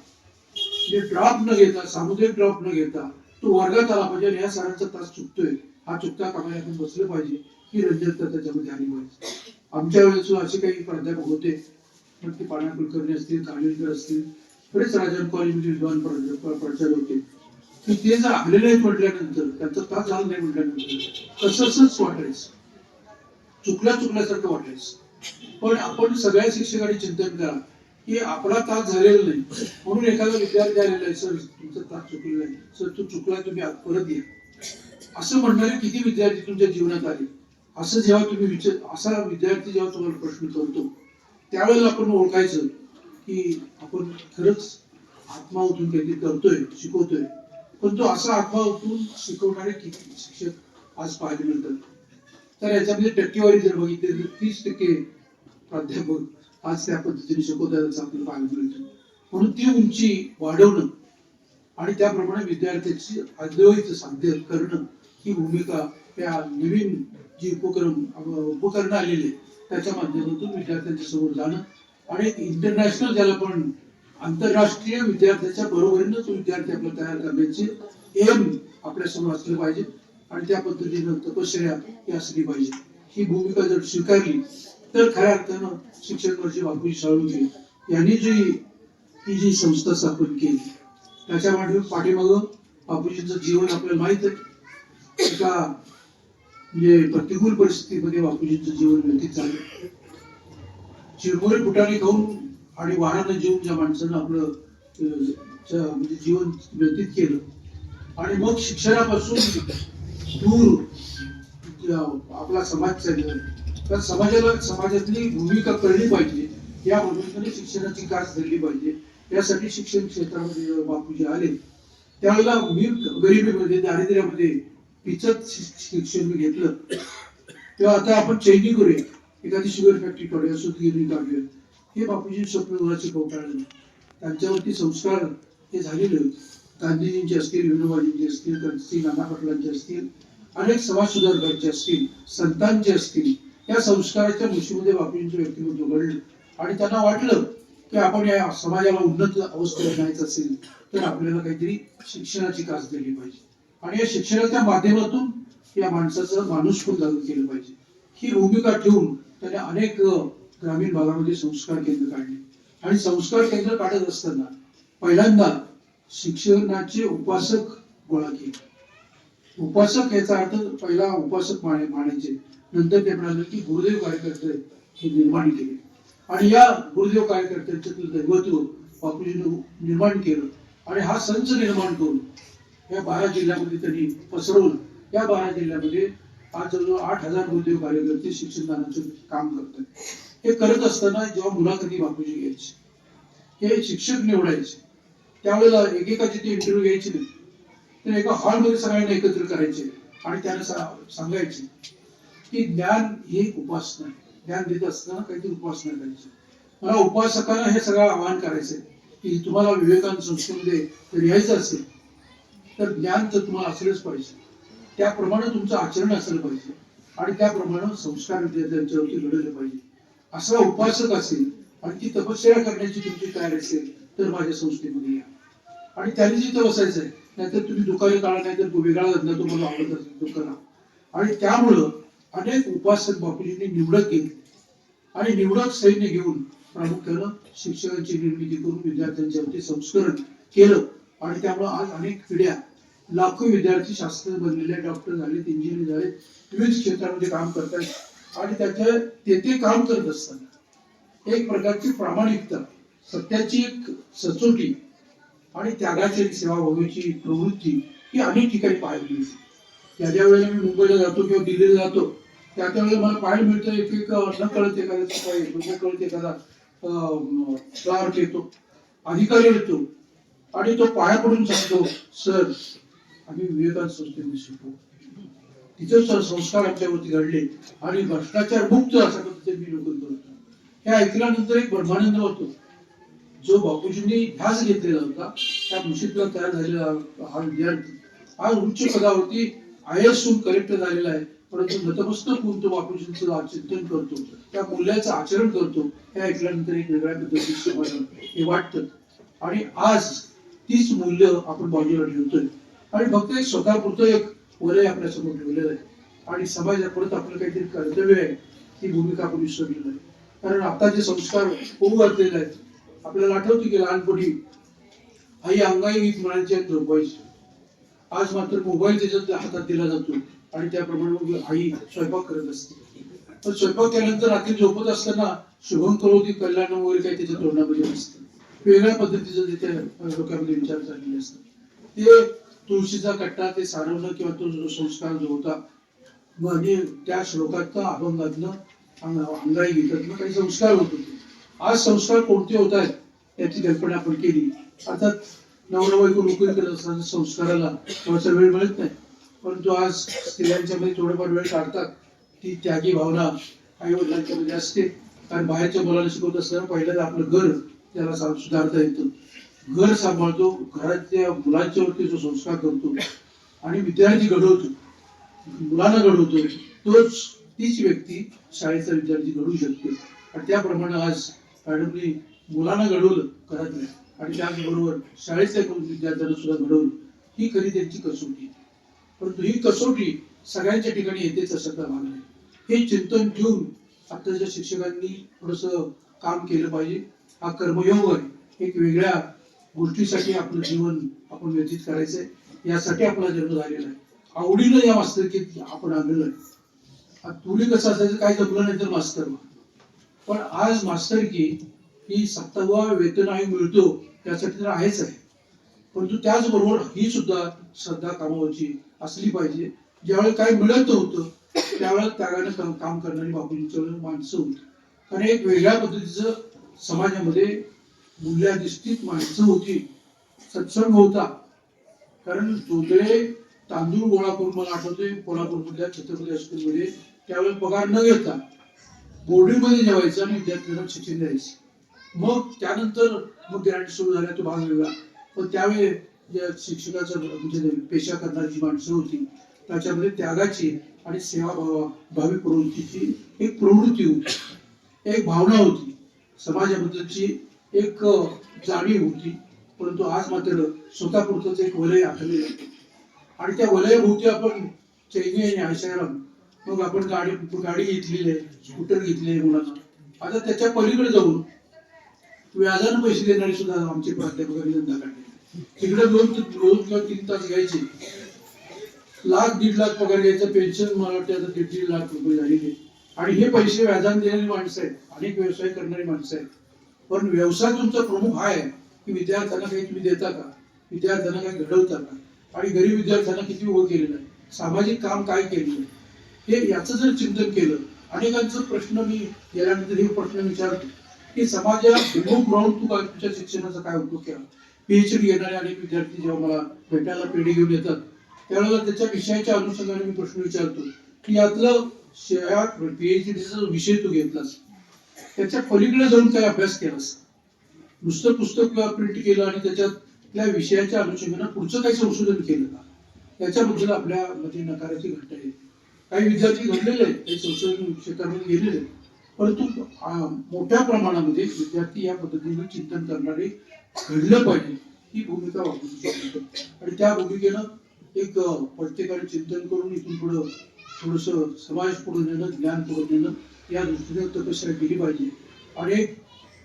ड्रॉप न घेता, सामुदायिक ड्रॉप न घेता तो वर्गात आला पाहिजे आणि या सरांचा तास चुकतोय हा चुकता कामाला आपण बसलं पाहिजे, ही रंजकता त्याच्यामध्ये आली पाहिजे. आमच्या वेळेस असे काही प्राध्यापक होते, मग ते पाण्या कुलकर्णी असतील, कालिंकर असतील, बरेच राजन कॉलेजमध्ये विद्वान प्राचार्य होते. की ते जर आलेले आहेत म्हटल्यानंतर त्यांचा त्रास झाला नाही म्हटल्यानंतर तसंच वाटायचं, चुकल्यासारखं वाटायचं. पण आपण सगळ्या शिक्षकांनी चिंतन करा की आपला त्रास झालेला नाही म्हणून एखादा विद्यार्थी आलेला आहे, सर तुमचा त्रास चुकलेला आहे, सर तो चुकला, तुम्ही परत या, असं म्हणणारे किती विद्यार्थी तुमच्या जीवनात आले. असं जेव्हा तुम्ही असा विद्यार्थी जेव्हा तुम्हाला प्रश्न करतो त्यावेळेला आपण ओळखायचं की आपण खरंच आत्मा उठून काहीतरी करतोय, शिकवतोय. पण तो असा आत्मा उठून शिकवणारे किती शिक्षक आज पाहायला मिळतात. तर याच्यामध्ये टक्केवारी जर बघितली तर 30% प्राध्यापक आज त्या पद्धतीने शिकवतात आपल्याला पाहायला मिळतं. म्हणून ती उंची वाढवणं आणि त्याप्रमाणे विद्यार्थ्यांची अद्वैत साध्य करणं ही भूमिका त्या नवीन जी उपकरणं आलेले त्याच्या माध्यमातून विद्यार्थ्यांच्या समोर जाणं आणि इंटरनॅशनल ज्याला पण आंतरराष्ट्रीय विद्यार्थ्यांच्या बरोबरीनं तो विद्यार्थी आपला तयार करण्याचे एम आपल्या समोर असलं पाहिजे आणि त्या पद्धतीनं तपश्चर्या ही असली पाहिजे. ही भूमिका जर स्वीकारली तर खऱ्या अर्थानं शिक्षण वर्षी बापूजी साळुंखे यांनी ही जी संस्था स्थापन केली त्याच्या पाठीमागं बापूजींचं जीवन आपल्याला माहित आहे. एका म्हणजे प्रतिकूल परिस्थितीमध्ये बापूजींचं जीवन व्यतीत झालं. चिरमुरे फुटाणे खाऊन आणि वाहनानं जीवन ज्या माणसानं आपलं म्हणजे जीवन व्यतीत केलं आणि मग शिक्षणापासून दूर आपला समाज चालला. तर समाजातली भूमिका कळली पाहिजे, या भूमिकेने शिक्षणाची कास धरली पाहिजे. यासाठी शिक्षण क्षेत्रामध्ये बापूजी आले त्यावेळेला मी गरिबीमध्ये दारिद्र्यामध्ये पिचत शिक्षण मी घेतलं. तेव्हा आता आपण चैनी करूया, एखादी शुगर फॅक्टरी काढूया, सूतगिरणी काढूया, हे बापूजी स्वप्न उराचे कवटाळले. त्यांच्यावरती संस्कार हे झालेले गांधीजींचे असतील, विनोबाजींचे असतील, नाना पाटलांचे असतील, अनेक समाज सुधारकांचे असतील, संतांचे असतील. या संस्काराच्या मुशीमध्ये बापूजींचं व्यक्तिमत्व घडलं आणि त्यांना वाटलं की आपण या समाजाला उन्नत अवस्थेला न्यायचं असेल तर आपल्याला काहीतरी शिक्षणाची कास दिली पाहिजे आणि या शिक्षणाच्या माध्यमातून या माणसाचं माणूसपण लागू केलं पाहिजे. ही भूमिका ठेवून त्याने अनेक ग्रामीण भागामध्ये संस्कार केंद्र काढले आणि संस्कार केंद्र काढत असताना पहिल्यांदा शिक्षणाचे उपासक गोळा केले. उपासक याचा अर्थ पहिला उपासक मानायचे, नंतर ते म्हणाले की गुरुदेव कार्यकर्ते हे निर्माण केले आणि या गुरुदेव कार्यकर्त्यांचं दैवत्व बापूजीने निर्माण केलं आणि हा संच निर्माण करून या 12 जिल्ह्यामध्ये त्यांनी पसरवलं. या 12 जिल्ह्यामध्ये आज जवळजवळ 8,000 गुरुदेव कार्यकर्ते शिक्षणदानाचं काम करतात. हे करत असताना जेव्हा मुलाखती बापूजी घ्यायचे, हे शिक्षक निवडायचे, त्यावेळेला एकेकाची ते इंटरव्ह्यू घ्यायची नाही, तर एका हॉलमध्ये सगळ्यांना एकत्र करायचे आणि त्यांना सांगायचे की ज्ञान ही उपासना आहे. ज्ञान देत असताना काहीतरी उपासना करायची. मला उपासकांना हे सगळं आवाहन करायचंय की तुम्हाला विवेकानंद संस्थेमध्ये जर यायचं असेल तर ज्ञान तर तुम्हाला असलंच पाहिजे, त्याप्रमाणे तुमचं आचरण असलं पाहिजे आणि त्याप्रमाणे संस्कार विद्यार्थ्यांच्यावरती घडवले पाहिजे. असा उपासक असेल आणि ती तपश्चर्या करण्याची तुमची तयारी असेल तर माझ्या संस्थेमध्ये या आणि त्यांनी जिथं बसायचं आहे, नाहीतर तुम्ही दुकाने काढा, नाहीतर वेगळा धंदा तुम्हाला आवडत असेल तो करा. आणि त्यामुळं अनेक उपासक बापूजींनी निवडक केले आणि निवडक सैन्य घेऊन प्रामुख्यानं शिक्षकांची निर्मिती करून विद्यार्थ्यांच्यावरती संस्करण केलं आणि त्यामुळे आज अनेक पिढ्या लाखो विद्यार्थी शास्त्र बनलेले, डॉक्टर झालेत, इंजिनियर झालेत, विविध क्षेत्रामध्ये काम करतात आणि त्याच्या तेथे काम करत असताना एक प्रकारची प्रामाणिकता, सत्याची एक सचोटी आणि त्यागाची सेवाभावाची प्रवृत्ती ही अनेक ठिकाणी पाहायला मिळते. ज्या वेळेला मी मुंबईला जातो किंवा दिल्लीला जातो त्या वेळेला मला पाहायला मिळतं एक न कळत एखादा सफाई, न कळत एखादा क्लार्क येतो, अधिकारी येतो आणि तो पाया पडून सांगतो, सर आम्ही विवेकानंद संस्थेमध्ये शिकतो, तिथे संस्कार आमच्यावरती घडले आणि भ्रष्टाचार मुक्त अशा पद्धतीने मी लोकल करतो. हे ऐकल्यानंतर एक ब्रह्मानंद होतो. जो बापूजींनी ध्यास घेतलेला होता त्या मुशीतला तयार झालेला हा विद्यार्थी आज उच्च पदावरती IAS कलेक्टर झालेला आहे, परंतु नतमस्तक होऊन तो बापूजींचं चिंतन करतो, त्या मूल्याचं आचरण करतो. हे ऐकल्यानंतर एक वेगळ्या पद्धतीचं हे वाटतं आणि आज तीच मूल्य आपण बाजूला ठेवतोय आणि फक्त एक स्वतःपुरतं एक वलय आपल्या समोर ठेवलेलं आहे आणि समाजात परत आपलं काहीतरी कर्तव्य आहे ही भूमिका आपण विसरलेलं आहे. कारण आता जे संस्कार होऊ घातलेले आहेत, आपल्याला आठवतं की लहानपणी आई अंगाई गीत म्हणायची झोपायची, आज मात्र मोबाईल त्याच्या हातात दिला जातो आणि त्याप्रमाणे मग आई स्वयंपाक करत असते. पण स्वयंपाक केल्यानंतर रात्री झोपत असताना शुभम करोती कल्याण वगैरे काही त्याच्या तोंडामध्ये नसतं. वेगळ्या पद्धतीचं त्याच्या डोक्यामध्ये विचार चाललेले असतात. ते तुळशीचा कट्टा ते सारवणं किंवा तो जो संस्कार जो होता म्हणजे त्या श्लोकातनं अभंगातनं अंगाई गीतातनं काही संस्कार होत होते. आज संस्कार कोणते होत आहेत याची कल्पना आपण केली. अर्थात नवरा बायको नोकरी करत असताना संस्काराला थोडासा वेळ मिळत नाही, परंतु आज स्त्रियांच्या मध्ये थोडेफार वेळ काढतात. ती त्यागी भावना आई वडिलांच्या मध्ये असते. कारण बाहेरच्या मुलाला शिकवत असताना पहिल्यांदा आपलं घर त्याला सुधारता येतं, घर सांभाळतो, घरातल्या मुलांच्या जो संस्कार करतो आणि विद्यार्थी घडवतो, मुलांना घडवतो, तीच व्यक्ती शाळेचा विद्यार्थी घडवू शकते. आणि त्याप्रमाणे आज मॅडमनी मुलांना घडवलं घरातल्या आणि त्याचबरोबर शाळेतल्या विद्यार्थ्यांना सुद्धा घडवलं. ही खरी त्यांची कसोटी. परंतु ही कसोटी सगळ्यांच्या ठिकाणी येतेच असं तर भाग नाही. हे चिंतन ठेवून आताच्या शिक्षकांनी थोडस काम केलं पाहिजे. हा कर्मयोग आहे. एक वेगळ्या गोष्टीसाठी आपलं जीवन आपण व्यतीत करायचंय, यासाठी आपला जन्म झालेला आहे. आवडीनं या मास्तरकीत आपण आलेलो आहे. पूर्वी कसं असायचं, काय जमलं नाही तर मास्तर. पण आज मास्तरकी ही 7वा वेतन आयोग मिळतो त्यासाठी तर आहेच आहे, परंतु त्याचबरोबर ही सुद्धा श्रद्धा कामावरची असली पाहिजे. ज्यावेळेला काही मिळत नव्हतं त्यावेळेला त्यागानं काम करणारी बापूंच्या माणसं होती. कारण एक वेगळ्या पद्धतीचं समाजामध्ये मूल्याधिष्ठित माणसं होती, सत्संग होता. कारण जोंधळे तांदूळ गोळा करून, मला आठवते कोल्हापूरमधल्या छत्रपती हायस्कूलमध्ये त्यावेळेला पगार न घेता बोर्डिंगमध्ये जेवायचं आणि विद्यार्थ्यांना शिक्षण द्यायचं. मग त्यानंतर मग ग्रँड सुरू झाला तो भाग वेगळा. पण त्यावेळी ज्या शिक्षकाचा म्हणजे पेशा करणारी जी माणसं होती त्याच्यामध्ये त्यागाची आणि सेवाभावी प्रवृत्तीची एक प्रवृत्ती होती, एक भावना होती, समाजाबद्दलची एक जाणीव होती. परंतु आज मात्र स्वतःपुरतंच एक वलय आखलेलं आहे आणि त्या वलयाभोवती आपण चैनी आणि आयशाराम, मग आपण गाडी घेतलेली आहे, स्कूटर घेतली आहे मुलांना. आता त्याच्या पलीकडे जाऊन व्याजानं पैसे देणारे सुद्धा आमचे प्राध्यापकांनी धंदा काढले. तिकडे 2 किंवा 3 तास घ्यायचे, 1,00,000-1.5 लाख पगार घ्यायचा, पेन्शन मला वाटतं आता 1.5 लाख रुपये झालेले. आणि हे पैसे व्याजाने देणारी माणसं आहेत, अनेक व्यवसाय करणारी माणसं आहेत. पण व्यवसाय तुमचा प्रमुख हा आहे की विद्यार्थ्यांना काही तुम्ही देता का, विद्यार्थ्यांना काही घडवता का, आणि गरीब विद्यार्थ्यांना किती उभं केलेलं आहे, सामाजिक काम काय केलेलं आहे, हे याचं जर चिंतन केलं. अनेकांचा प्रश्न मी गेल्यानंतर हे प्रश्न विचारतो की समाजाला भिमुख राहून तुमच्या शिक्षणाचा काय उपयोग केला. PhD घेणारे अनेक विद्यार्थी जेव्हा मला भेटायला पेढी घेऊन येतात त्यावेळेला त्याच्या विषयाच्या अनुषंगाने मी प्रश्न विचारतो की यातलं PhDचा जो विषय तू घेतलास त्याच्या पलीकडे जाऊन काय अभ्यास केलास, नुसतं पुस्तक प्रिंट केलं आणि त्याच्यातल्या विषयाच्या अनुषंगाने पुढचं काही संशोधन केलं का, त्याच्याबद्दल आपल्या मध्ये नकाराची घटना आहे. काही विद्यार्थी घडलेले आहेत, काही संशोधन क्षेत्रामध्ये गेलेले आहेत, परंतु मोठ्या प्रमाणामध्ये विद्यार्थी या पद्धतीने चिंतन करणारे घडलं पाहिजे ही भूमिका वापरू शकतो. आणि त्या भूमिकेनं एक प्रत्येकाने चिंतन करून इथून पुढं थोडस समाज पुढे नेणं, ज्ञान पुढे नेणं या दृष्टीने तपश्चर्या केली पाहिजे. आणि एक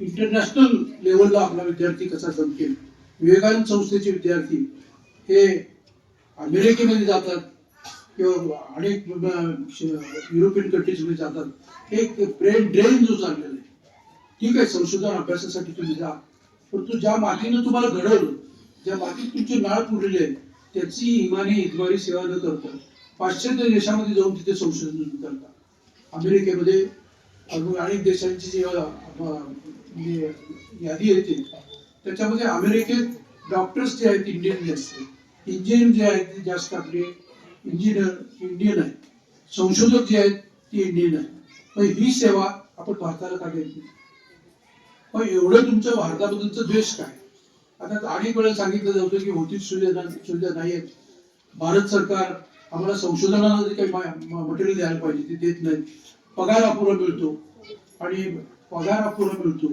इंटरनॅशनल लेवलला आपला विद्यार्थी कसा जमकेल. विवेकानंद संस्थेचे विद्यार्थी हे अमेरिकेमध्ये जातात किंवा अनेक युरोपियन कंट्रीजमध्ये जातात. एक ब्रेन ड्रेन जो चाललेला आहे, ठीक आहे संशोधन अभ्यासासाठी तुम्ही जा, परंतु ज्या मातीनं तुम्हाला घडवलं, ज्या मातीत तुमचे नाळ पुरलेले आहे त्याची इमानी इतबारी सेवा न करता पाश्चात्य देशामध्ये जाऊन तिथे संशोधन करतात. अमेरिकेमध्ये अनेक देशांची जी यादी येते त्याच्यामध्ये अमेरिकेत डॉक्टर्स जे आहेत इंडियन जे असते, इंजिनियर जे आहेत ते जास्त आपले इंजिनियर इंडियन आहे, संशोधक जे आहेत ते इंडियन आहे. पण ही सेवा आपण भारताला का देत नाही. पण एवढं तुमचं भारताबद्दलचं द्वेष काय. आता अनेक वेळा सांगितलं जातं की भौतिक सुविधा नाही आहेत, भारत सरकार आम्हाला संशोधनाला जे काही मटेरियल द्यायला पाहिजे ते देत नाही, पगार अपुरा मिळतो आणि पगार अपुरा मिळतो.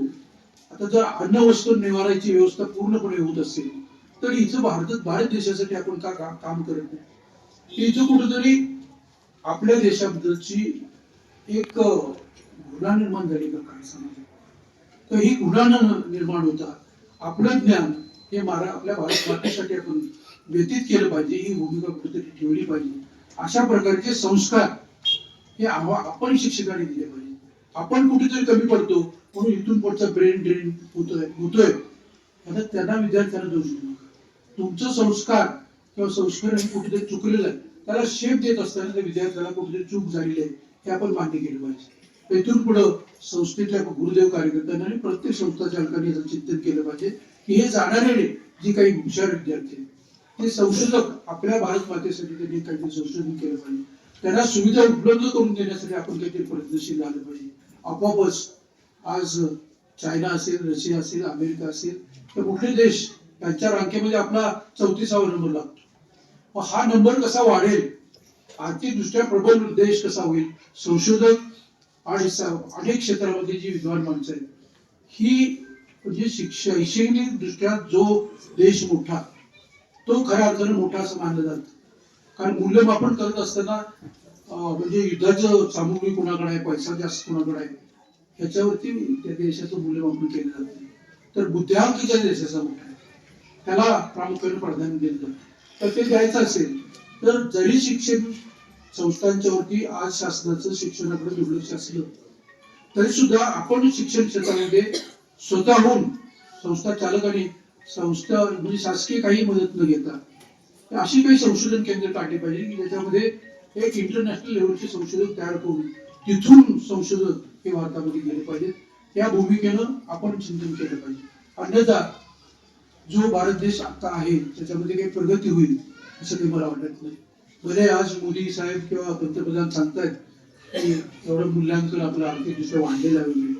आता जर अन्न वस्त्र निवाराची व्यवस्था पूर्णपणे होत असेल तर इथं भारत देशासाठी आपण का काम करत नाही. इथं कुठेतरी आपल्या देशाबद्दलची एक घृणा निर्माण झाली का काय समाजात. तर ही घृणा निर्माण होता आपलं ज्ञान हे आपल्या भारत मातेसाठी आपण व्यतीत केलं पाहिजे, ही भूमिका कुठेतरी ठेवली पाहिजे. अशा प्रकारचे संस्कार हे आपण शिक्षकांनी दिले पाहिजे. आपण कुठेतरी कमी पडतो म्हणून इथून पुढचा ब्रेन ड्रेन होतोय आता त्यांना विद्यार्थ्यांना दोष देऊ नका. तुमचं संस्कार किंवा संस्कार हे कुठेतरी चुकलेलं आहे, त्याला शेप देत असताना त्या विद्यार्थ्याला कुठेतरी चूक झालेली आहे हे आपण मान्य केलं पाहिजे. इथून पुढं संस्थेतल्या गुरुदेव कार्यकर्त्यांना आणि प्रत्येक संस्था चालकांनी याचं चिंतन केलं पाहिजे की हे जाणारे जे काही हुशार विद्यार्थी आहेत ते संशोधक आपल्या भारत मातेसाठी त्यांनी काहीतरी संशोधन केलं पाहिजे. त्यांना सुविधा उपलब्ध करून देण्यासाठी आपण काहीतरी प्रयत्नशील झालं पाहिजे. आपोआपच आज चायना असेल, रशिया असेल, अमेरिका असेल तर मोठे देश त्यांच्या रांकेमध्ये आपला 34वा नंबर लागतो. मग हा नंबर कसा वाढेल, आर्थिकदृष्ट्या प्रबल देश कसा होईल, संशोधक आणि अनेक क्षेत्रामध्ये जी विद्वान माणसं आहेत ही म्हणजे शैक्षणिक दृष्ट्या जो देश मोठा तो खऱ्या अर्थानं मोठा असं मानलं जातं. कारण मूल्यमापन करत असताना म्हणजे युद्धाचं सामुग्री कोणाकडे आहे, पैसा जास्त कोणाकडे आहे ह्याच्यावरती त्या देशाचं मूल्यमापन केलं जातं. तर बुद्ध्यांक ज्या देशाचा मोठा आहे त्याला प्रामुख्याने प्राधान्य दिलं जातं. तर ते द्यायचं असेल तर जरी शिक्षण संस्थांच्या वरती आज शासनाचं शिक्षणाकडे दुर्लक्ष असलं तरी सुद्धा आपण शिक्षण क्षेत्रामध्ये स्वतःहून संस्था चालकांनी संस्था म्हणजे शासकीय काही मदत न घेता अशी काही संशोधन केंद्र काढले पाहिजे की ज्याच्यामध्ये एक इंटरनॅशनल लेवलचे संशोधक तयार करून तिथून संशोधक हे भारतामध्ये गेले पाहिजेत. या भूमिकेनं आपण चिंतन केलं पाहिजे. अन्यथा जो भारत देश आता आहे त्याच्यामध्ये काही प्रगती होईल असं काही मला वाटत नाही. बरे आज मोदी साहेब किंवा पंतप्रधान सांगतायत की एवढं मूल्यांकन आपलं आर्थिकदृष्ट्या वाढलेलं आहे.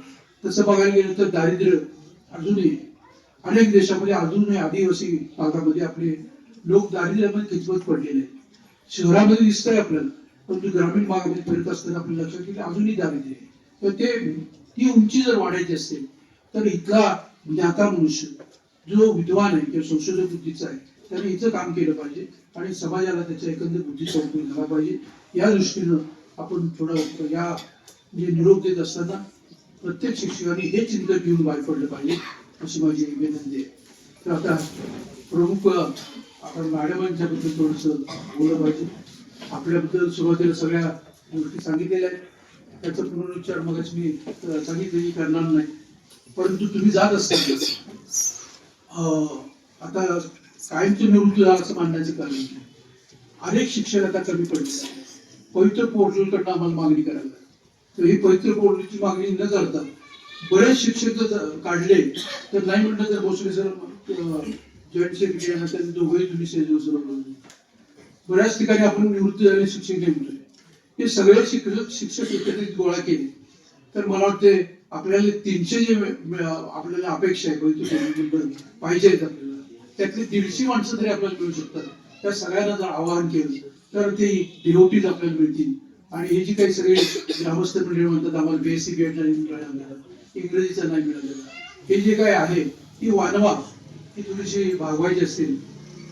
तसं बघायला गेलं तर दारिद्र्य अजूनही अनेक देशामध्ये अजूनही आदिवासी भागामध्ये आपले लोक दारिद्र्यामध्ये खिचबत पडलेले आहेत. शहरामध्ये दिसतंय आपल्याला परंतु ग्रामीण भागामध्ये फिरत असताना आपल्या लक्षात येईल अजूनही दारिद्र्य आहे. तर ती उंची जर वाढायची असेल तर इथला ज्ञाता मनुष्य जो विद्वान आहे किंवा संशोधक बुद्धीचा आहे त्याने हिचं काम केलं पाहिजे आणि समाजाला त्याच्या एकंदर बुद्धीचा उपयोग झाला पाहिजे. या दृष्टीनं आपण थोडं या जे निरोप देत असताना प्रत्येक शिक्षकांनी हे चिंतन घेऊन बाहेर पडलं पाहिजे अशी माझी विनंती आहे. तर आता प्रमुख आपण मॅडमांच्या बद्दल थोडस बोललं पाहिजे. आपल्याबद्दल सुरुवातीला सगळ्या गोष्टी सांगितलेल्या आहेत त्याचा पुनरुच्चार मगच मी सांगितलेली करणार नाही. परंतु तुम्ही जात असताना आता कायमची निवृत्ती झाला असं मानण्याचे कारण अनेक शिक्षक आता कमी पडले. पवित्र पोर्टलकडनं आम्हाला मागणी करायला तर ही पवित्र पोर्टलची मागणी न करता बरेच शिक्षक जर काढले तर नाही म्हटलं तर भोसले सर जॉईंट सेक्रेटरी दोघंही तुम्ही सेजोसर बऱ्याच ठिकाणी आपण निवृत्त झालेले शिक्षक नेमतोय. हे सगळे शिक्षक एकत्रित गोळा केले तर मला वाटते आपल्याला 300 जे आपल्याला अपेक्षा आहे पाहिजे आहेत आपल्याला त्यातली 150 माणसं तरी आपल्याला मिळू शकतात. त्या सगळ्यांना जर आवाहन केलं तर ते डिओटीज आपल्याला मिळतील. आणि हे जी काही सगळे ग्रामस्थ मंडळी म्हणतात आम्हाला BSc BEd नाही मिळालेलं, इंग्रजीचं नाही मिळालेलं, हे जे काय आहे ती वानवा ही थोडीशी भागवायची असेल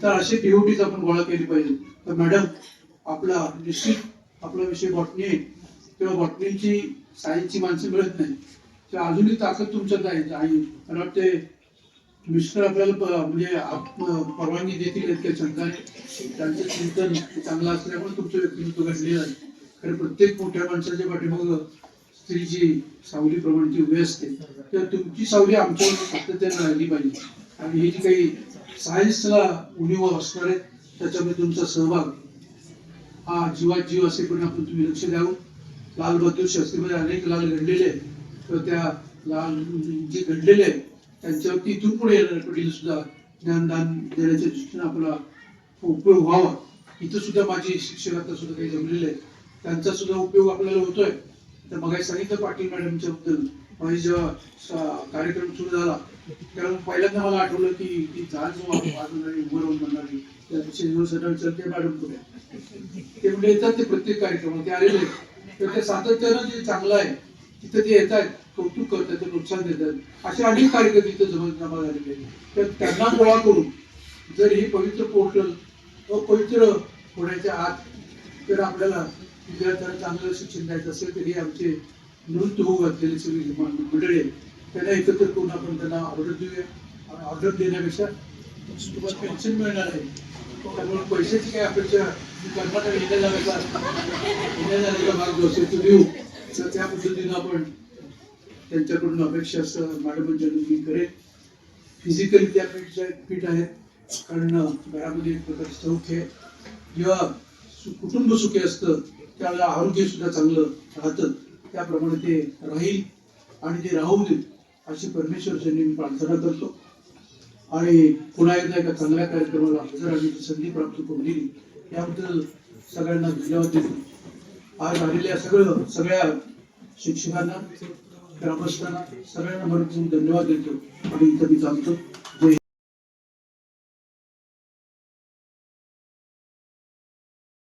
तर असे डिओटीज आपण गोळा केली पाहिजे. तर मॅडम आपला निश्चित आपला विषय बॉटनी आहे किंवा बॉटनीची सायन्सची माणसं मिळत नाही तर अजूनही ताकद तुमच्यात आहे. मला वाटते मिस्टर आपल्याला म्हणजे परवानगी देतील इतक्या शंकाने. त्यांचं चिंतन चांगलं असल्यामुळे तुमचं व्यक्तिमत्व घडलेलं आहे. कारण प्रत्येक मोठ्या माणसाच्या पाठीमाग स्त्रीची सावलीप्रमाणे ती उभी असते तर तुमची सावली आमच्यावर सातत्याने राहिली पाहिजे. आणि ही जी काही सायन्सला उणीव असणार आहे त्याच्यामध्ये तुमचा सहभाग हा जीवात जीव असेपर्यंत आपण तुम्ही लक्ष द्यावं. लाल बहादूर शास्त्रीमध्ये अनेक लाल घडलेले आहेत तर त्या लाल जे घडलेले आहेत त्यांच्यावरती इथून पुढे येणाऱ्या पिढीला सुद्धा ज्ञानदान देण्याच्या दृष्टीने आपला उपयोग व्हावा. इथं सुद्धा माझी शिक्षक आता सुद्धा काही जमलेले आहेत त्यांचा सुद्धा उपयोग आपल्याला होतोय. तर मग सांगितलं पाटील मॅडमच्या बद्दल माझी जेव्हा कार्यक्रम सुरू झाला त्यावेळेस पहिल्यांदा मला आठवलं की ती झाड वाजवणारी उभं राहून म्हणणारी ते मॅडम पुढे ते म्हणजे येतात ते प्रत्येक कार्यक्रमात ते आलेले तर ते सातत्यानं जे चांगलं आहे तिथे ते येत आहेत कौतुक करतात प्रोत्साहन देतात. असे अनेक कार्यक्रम तिथे जमा झालेले तर त्यांना गोळा करून जर ही पवित्र पोर्टल अपवित्र होण्याच्या आत तर आपल्याला विद्यार्थ्यांना चांगलं शिक्षण द्यायचं असेल तर हे आमचे निवृत्त होऊ घातलेले सगळी मंडळी आहेत त्यांना एकत्र करून आपण त्यांना ऑर्डर देऊया. ऑर्डर देण्यापेक्षा तुम्हाला पेन्शन मिळणार आहे त्यामुळे पैशाची काही अपेक्षा कर्मचारी येण्या जाण्याचा भाग जो असेल तो देऊ, तर त्या पद्धतीनं आपण त्यांच्याकडून अपेक्षा असं मॅडमांच्या मी करेन. फिजिकली त्या फिट आहेत, कारण घरामध्ये एक प्रकारची सौख्य आहे. जेव्हा कुटुंब सुखी असतं त्यावेळेला आरोग्य सुद्धा चांगलं राहतं, त्याप्रमाणे ते राहील आणि ते राहू देत अशी परमेश्वरच्यांनी मी प्रार्थना करतो. आणि पुन्हा एकदा एका चांगल्या कार्यक्रमाला हजर राहण्याची संधी प्राप्त करून दिली याबद्दल सगळ्यांना धन्यवाद देतो. आज आलेल्या सगळ्या शिक्षकांना, ग्रामस्थांना सगळ्यांना भरपूर धन्यवाद देतो आणि इथं मी थांबतो.